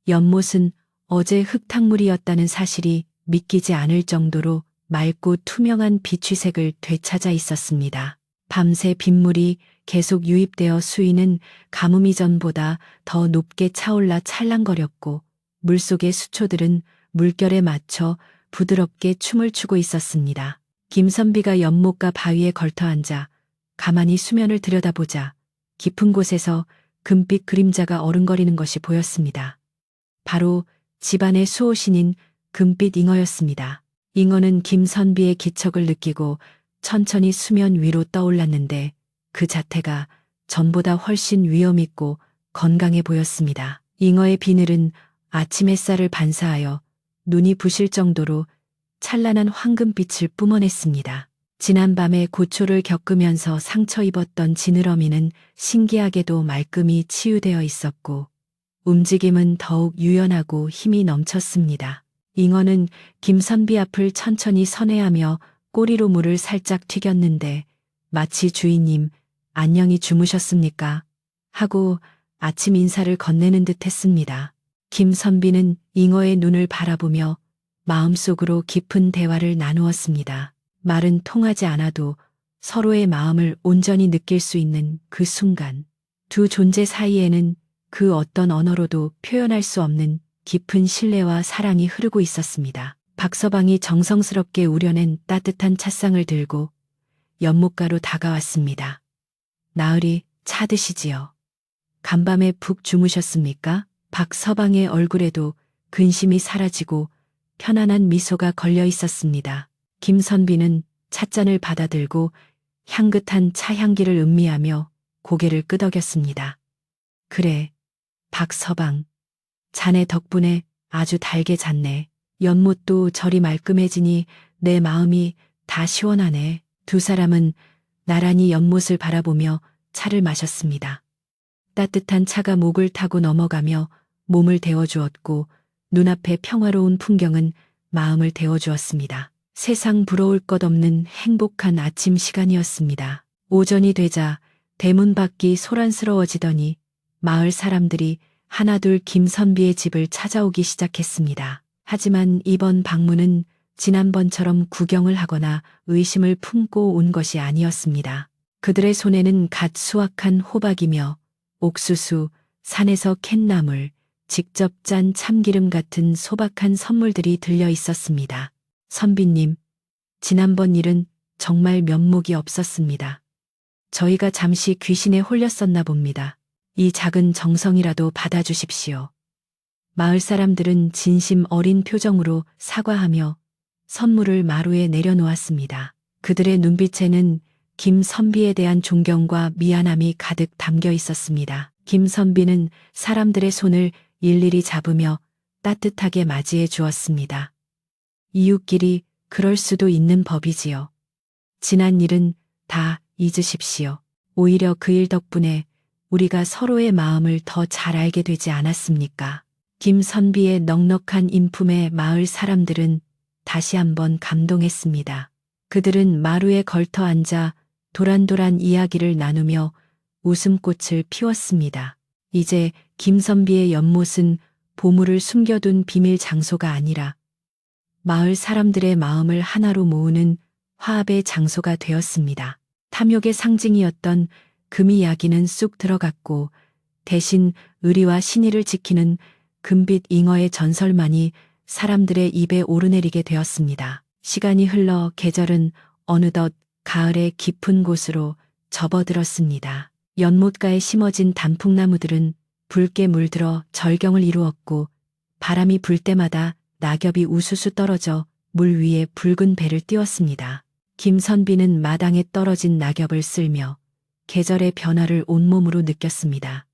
연못은 어제 흙탕물이었다는 사실이 믿기지 않을 정도로 맑고 투명한 비취색을 되찾아 있었습니다. 밤새 빗물이 계속 유입되어 수위는 가뭄 이전보다 더 높게 차올라 찰랑거렸고 물속의 수초들은 물결에 맞춰 부드럽게 춤을 추고 있었습니다. 김선비가 연못가 바위에 걸터앉아 가만히 수면을 들여다보자 깊은 곳에서 금빛 그림자가 어른거리는 것이 보였습니다. 바로 집안의 수호신인 금빛 잉어였습니다. 잉어는 김선비의 기척을 느끼고 천천히 수면 위로 떠올랐는데 그 자태가 전보다 훨씬 위엄있고 건강해 보였습니다. 잉어의 비늘은 아침 햇살을 반사하여 눈이 부실 정도로 찬란한 황금빛을 뿜어냈습니다. 지난밤에 고초를 겪으면서 상처 입었던 지느러미는 신기하게도 말끔히 치유되어 있었고 움직임은 더욱 유연하고 힘이 넘쳤습니다. 잉어는 김선비 앞을 천천히 선회하며 꼬리로 물을 살짝 튀겼는데 마치 주인님 안녕히 주무셨습니까? 하고 아침 인사를 건네는 듯 했습니다. 김선비는 잉어의 눈을 바라보며 마음속으로 깊은 대화를 나누었습니다. 말은 통하지 않아도 서로의 마음을 온전히 느낄 수 있는 그 순간 두 존재 사이에는 그 어떤 언어로도 표현할 수 없는 깊은 신뢰와 사랑이 흐르고 있었습니다. 박서방이 정성스럽게 우려낸 따뜻한 찻상을 들고 연못가로 다가왔습니다. 나으리 차 드시지요. 간밤에 푹 주무셨습니까? 박서방의 얼굴에도 근심이 사라지고 편안한 미소가 걸려 있었습니다. 김선비는 찻잔을 받아들고 향긋한 차 향기를 음미하며 고개를 끄덕였습니다. 그래, 박서방. 자네 덕분에 아주 달게 잤네. 연못도 저리 말끔해지니 내 마음이 다 시원하네. 두 사람은 나란히 연못을 바라보며 차를 마셨습니다. 따뜻한 차가 목을 타고 넘어가며 몸을 데워주었고 눈앞의 평화로운 풍경은 마음을 데워주었습니다. 세상 부러울 것 없는 행복한 아침 시간이었습니다. 오전이 되자 대문 밖이 소란스러워지더니 마을 사람들이 하나둘 김선비의 집을 찾아오기 시작했습니다. 하지만 이번 방문은 지난번처럼 구경을 하거나 의심을 품고 온 것이 아니었습니다. 그들의 손에는 갓 수확한 호박이며 옥수수, 산에서 캔 나물, 직접 짠 참기름 같은 소박한 선물들이 들려 있었습니다. 선비님, 지난번 일은 정말 면목이 없었습니다. 저희가 잠시 귀신에 홀렸었나 봅니다. 이 작은 정성이라도 받아주십시오. 마을 사람들은 진심 어린 표정으로 사과하며 선물을 마루에 내려놓았습니다. 그들의 눈빛에는 김선비에 대한 존경과 미안함이 가득 담겨 있었습니다. 김선비는 사람들의 손을 일일이 잡으며 따뜻하게 맞이해 주었습니다. 이웃끼리 그럴 수도 있는 법이지요. 지난 일은 다 잊으십시오. 오히려 그 일 덕분에 우리가 서로의 마음을 더 잘 알게 되지 않았습니까? 김선비의 넉넉한 인품에 마을 사람들은 다시 한번 감동했습니다. 그들은 마루에 걸터 앉아 도란도란 이야기를 나누며 웃음꽃을 피웠습니다. 이제 김선비의 연못은 보물을 숨겨둔 비밀 장소가 아니라 마을 사람들의 마음을 하나로 모으는 화합의 장소가 되었습니다. 탐욕의 상징이었던 금 이야기는 쑥 들어갔고 대신 의리와 신의를 지키는 금빛 잉어의 전설만이 사람들의 입에 오르내리게 되었습니다. 시간이 흘러 계절은 어느덧 가을의 깊은 곳으로 접어들었습니다. 연못가에 심어진 단풍나무들은 붉게 물들어 절경을 이루었고 바람이 불 때마다 낙엽이 우수수 떨어져 물 위에 붉은 배를 띄웠습니다. 김선비는 마당에 떨어진 낙엽을 쓸며 계절의 변화를 온몸으로 느꼈습니다.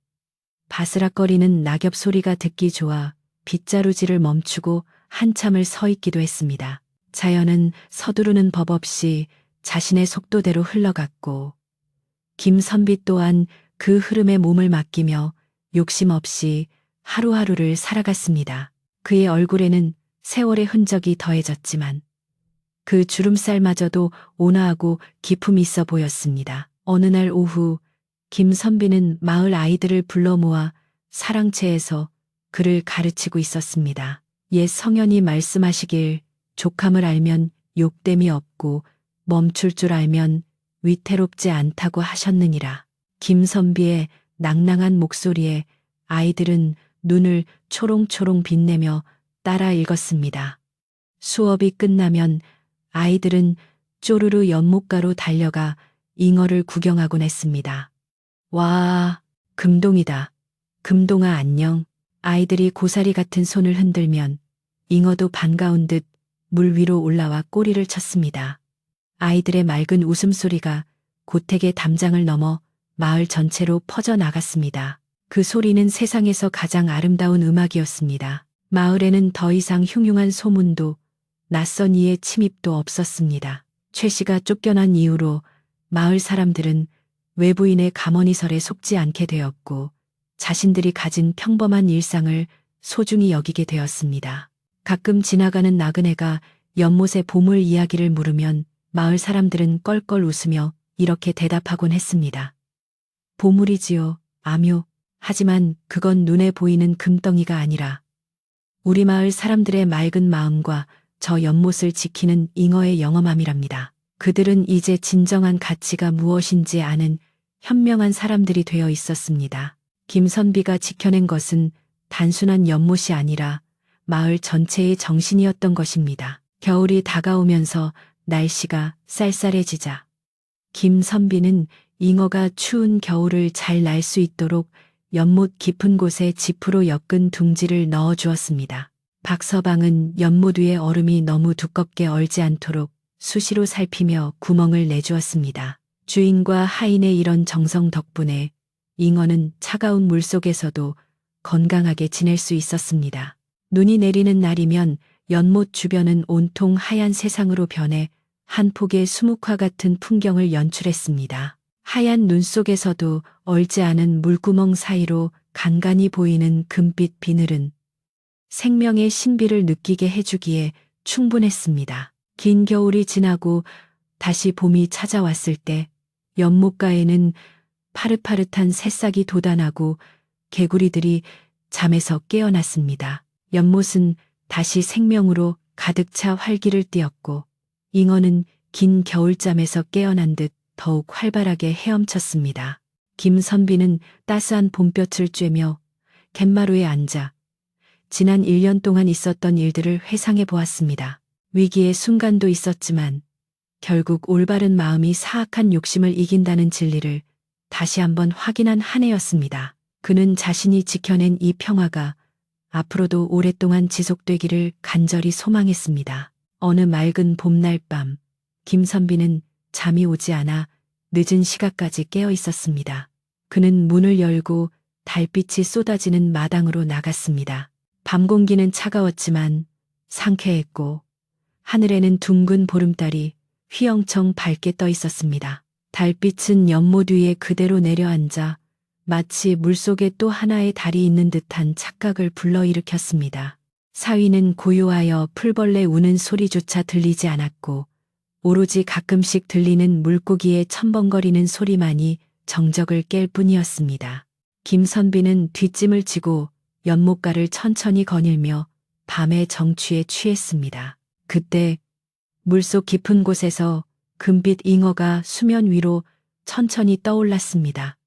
바스락거리는 낙엽 소리가 듣기 좋아 빗자루질을 멈추고 한참을 서 있기도 했습니다. 자연은 서두르는 법 없이 자신의 속도대로 흘러갔고 김선비 또한 그 흐름에 몸을 맡기며 욕심 없이 하루하루를 살아갔습니다. 그의 얼굴에는 세월의 흔적이 더해졌지만 그 주름살마저도 온화하고 기품이 있어 보였습니다. 어느 날 오후 김선비는 마을 아이들을 불러 모아 사랑채에서 그를 가르치고 있었습니다. 옛 성현이 말씀하시길 족함을 알면 욕됨이 없고 멈출 줄 알면 위태롭지 않다고 하셨느니라. 김선비의 낭낭한 목소리에 아이들은 눈을 초롱초롱 빛내며 따라 읽었습니다. 수업이 끝나면 아이들은 쪼르르 연못가로 달려가 잉어를 구경하곤 했습니다. 와, 금동이다. 금동아 안녕. 아이들이 고사리 같은 손을 흔들면 잉어도 반가운 듯 물 위로 올라와 꼬리를 쳤습니다. 아이들의 맑은 웃음소리가 고택의 담장을 넘어 마을 전체로 퍼져나갔습니다. 그 소리는 세상에서 가장 아름다운 음악이었습니다. 마을에는 더 이상 흉흉한 소문도 낯선 이의 침입도 없었습니다. 최 씨가 쫓겨난 이후로 마을 사람들은 외부인의 가머니설에 속지 않게 되었고 자신들이 가진 평범한 일상을 소중히 여기게 되었습니다. 가끔 지나가는 나그네가 연못의 보물 이야기를 물으면 마을 사람들은 껄껄 웃으며 이렇게 대답하곤 했습니다. 보물이지요, 암요. 하지만 그건 눈에 보이는 금덩이가 아니라 우리 마을 사람들의 맑은 마음과 저 연못을 지키는 잉어의 영험함이랍니다. 그들은 이제 진정한 가치가 무엇인지 아는 현명한 사람들이 되어 있었습니다. 김선비가 지켜낸 것은 단순한 연못이 아니라 마을 전체의 정신이었던 것입니다. 겨울이 다가오면서 날씨가 쌀쌀해지자 김선비는 잉어가 추운 겨울을 잘 날 수 있도록 연못 깊은 곳에 지프로 엮은 둥지를 넣어 주었습니다. 박서방은 연못 위에 얼음이 너무 두껍게 얼지 않도록 수시로 살피며 구멍을 내주었습니다. 주인과 하인의 이런 정성 덕분에 잉어는 차가운 물 속에서도 건강하게 지낼 수 있었습니다. 눈이 내리는 날이면 연못 주변은 온통 하얀 세상으로 변해 한 폭의 수묵화 같은 풍경을 연출했습니다. 하얀 눈 속에서도 얼지 않은 물구멍 사이로 간간히 보이는 금빛 비늘은 생명의 신비를 느끼게 해주기에 충분했습니다. 긴 겨울이 지나고 다시 봄이 찾아왔을 때 연못가에는 파릇파릇한 새싹이 돋아나고 개구리들이 잠에서 깨어났습니다. 연못은 다시 생명으로 가득 차 활기를 띠었고 잉어는 긴 겨울잠에서 깨어난 듯 더욱 활발하게 헤엄쳤습니다. 김선비는 따스한 봄볕을 쬐며 갯마루에 앉아 지난 1년 동안 있었던 일들을 회상해 보았습니다. 위기의 순간도 있었지만 결국 올바른 마음이 사악한 욕심을 이긴다는 진리를 다시 한번 확인한 한 해였습니다. 그는 자신이 지켜낸 이 평화가 앞으로도 오랫동안 지속되기를 간절히 소망했습니다. 어느 맑은 봄날 밤 김선비는 잠이 오지 않아 늦은 시각까지 깨어 있었습니다. 그는 문을 열고 달빛이 쏟아지는 마당으로 나갔습니다. 밤 공기는 차가웠지만 상쾌했고 하늘에는 둥근 보름달이 휘영청 밝게 떠 있었습니다. 달빛은 연못 위에 그대로 내려앉아 마치 물속에 또 하나의 달이 있는 듯한 착각을 불러일으켰습니다. 사위는 고요하여 풀벌레 우는 소리조차 들리지 않았고 오로지 가끔씩 들리는 물고기의 첨벙거리는 소리만이 정적을 깰 뿐이었습니다. 김선비는 뒷짐을 지고 연못가를 천천히 거닐며 밤의 정취에 취했습니다. 그때 물속 깊은 곳에서 금빛 잉어가 수면 위로 천천히 떠올랐습니다.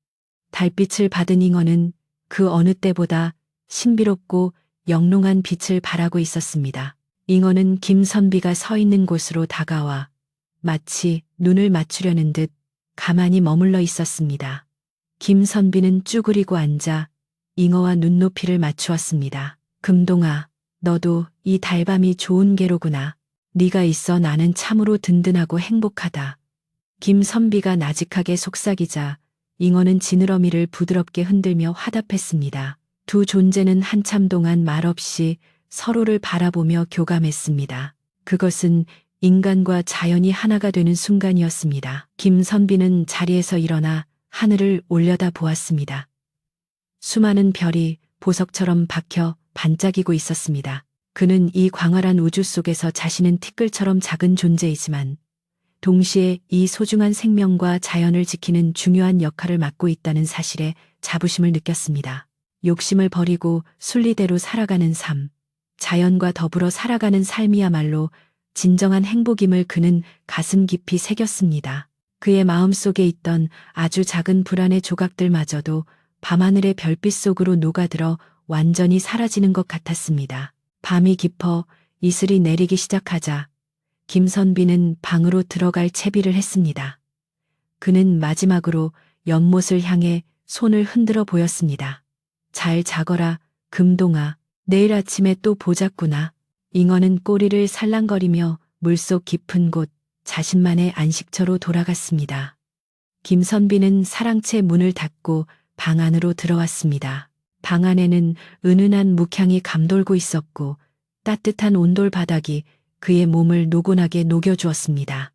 달빛을 받은 잉어는 그 어느 때보다 신비롭고 영롱한 빛을 발하고 있었습니다. 잉어는 김선비가 서 있는 곳으로 다가와 마치 눈을 맞추려는 듯 가만히 머물러 있었습니다. 김선비는 쭈그리고 앉아 잉어와 눈높이를 맞추었습니다. 금동아, 너도 이 달밤이 좋은 게로구나. 네가 있어 나는 참으로 든든하고 행복하다. 김선비가 나직하게 속삭이자 잉어는 지느러미를 부드럽게 흔들며 화답했습니다. 두 존재는 한참 동안 말없이 서로를 바라보며 교감했습니다. 그것은 인간과 자연이 하나가 되는 순간이었습니다. 김선비는 자리에서 일어나 하늘을 올려다 보았습니다. 수많은 별이 보석처럼 박혀 반짝이고 있었습니다. 그는 이 광활한 우주 속에서 자신은 티끌처럼 작은 존재이지만 동시에 이 소중한 생명과 자연을 지키는 중요한 역할을 맡고 있다는 사실에 자부심을 느꼈습니다. 욕심을 버리고 순리대로 살아가는 삶, 자연과 더불어 살아가는 삶이야말로 진정한 행복임을 그는 가슴 깊이 새겼습니다. 그의 마음속에 있던 아주 작은 불안의 조각들마저도 밤하늘의 별빛 속으로 녹아들어 완전히 사라지는 것 같았습니다. 밤이 깊어 이슬이 내리기 시작하자 김선비는 방으로 들어갈 채비를 했습니다. 그는 마지막으로 연못을 향해 손을 흔들어 보였습니다. 잘 자거라, 금동아. 내일 아침에 또 보자꾸나. 잉어는 꼬리를 살랑거리며 물속 깊은 곳 자신만의 안식처로 돌아갔습니다. 김선비는 사랑채 문을 닫고 방 안으로 들어왔습니다. 방 안에는 은은한 묵향이 감돌고 있었고 따뜻한 온돌 바닥이 그의 몸을 노곤하게 녹여주었습니다.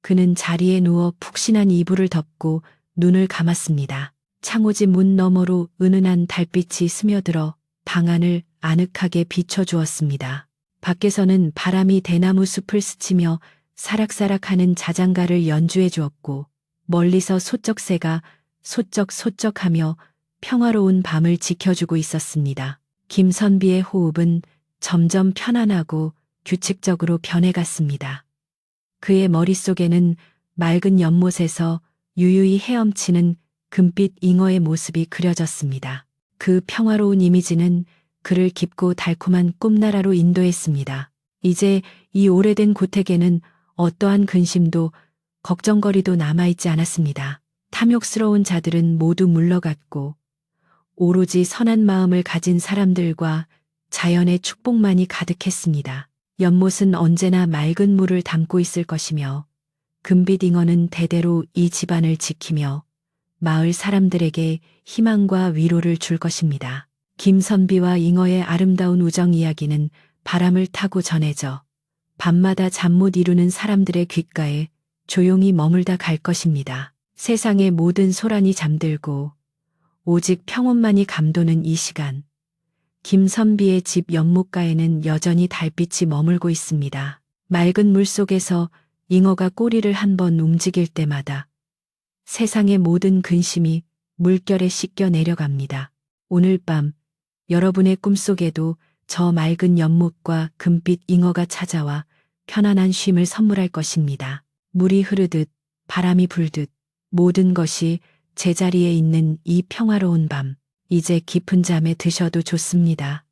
그는 자리에 누워 푹신한 이불을 덮고 눈을 감았습니다. 창호지 문 너머로 은은한 달빛이 스며들어 방 안을 아늑하게 비춰주었습니다. 밖에서는 바람이 대나무 숲을 스치며 사락사락하는 자장가를 연주해 주었고 멀리서 소쩍새가 소쩍소쩍하며 평화로운 밤을 지켜주고 있었습니다. 김선비의 호흡은 점점 편안하고 규칙적으로 변해갔습니다. 그의 머릿속에는 맑은 연못에서 유유히 헤엄치는 금빛 잉어의 모습이 그려졌습니다. 그 평화로운 이미지는 그를 깊고 달콤한 꿈나라로 인도했습니다. 이제 이 오래된 고택에는 어떠한 근심도 걱정거리도 남아있지 않았습니다. 탐욕스러운 자들은 모두 물러갔고 오로지 선한 마음을 가진 사람들과 자연의 축복만이 가득했습니다. 연못은 언제나 맑은 물을 담고 있을 것이며 금빛 잉어는 대대로 이 집안을 지키며 마을 사람들에게 희망과 위로를 줄 것입니다. 김선비와 잉어의 아름다운 우정 이야기는 바람을 타고 전해져 밤마다 잠 못 이루는 사람들의 귓가에 조용히 머물다 갈 것입니다. 세상의 모든 소란이 잠들고 오직 평온만이 감도는 이 시간. 김선비의 집 연못가에는 여전히 달빛이 머물고 있습니다. 맑은 물 속에서 잉어가 꼬리를 한번 움직일 때마다 세상의 모든 근심이 물결에 씻겨 내려갑니다. 오늘 밤 여러분의 꿈속에도 저 맑은 연못과 금빛 잉어가 찾아와 편안한 쉼을 선물할 것입니다. 물이 흐르듯 바람이 불듯 모든 것이 제자리에 있는 이 평화로운 밤, 이제 깊은 잠에 드셔도 좋습니다.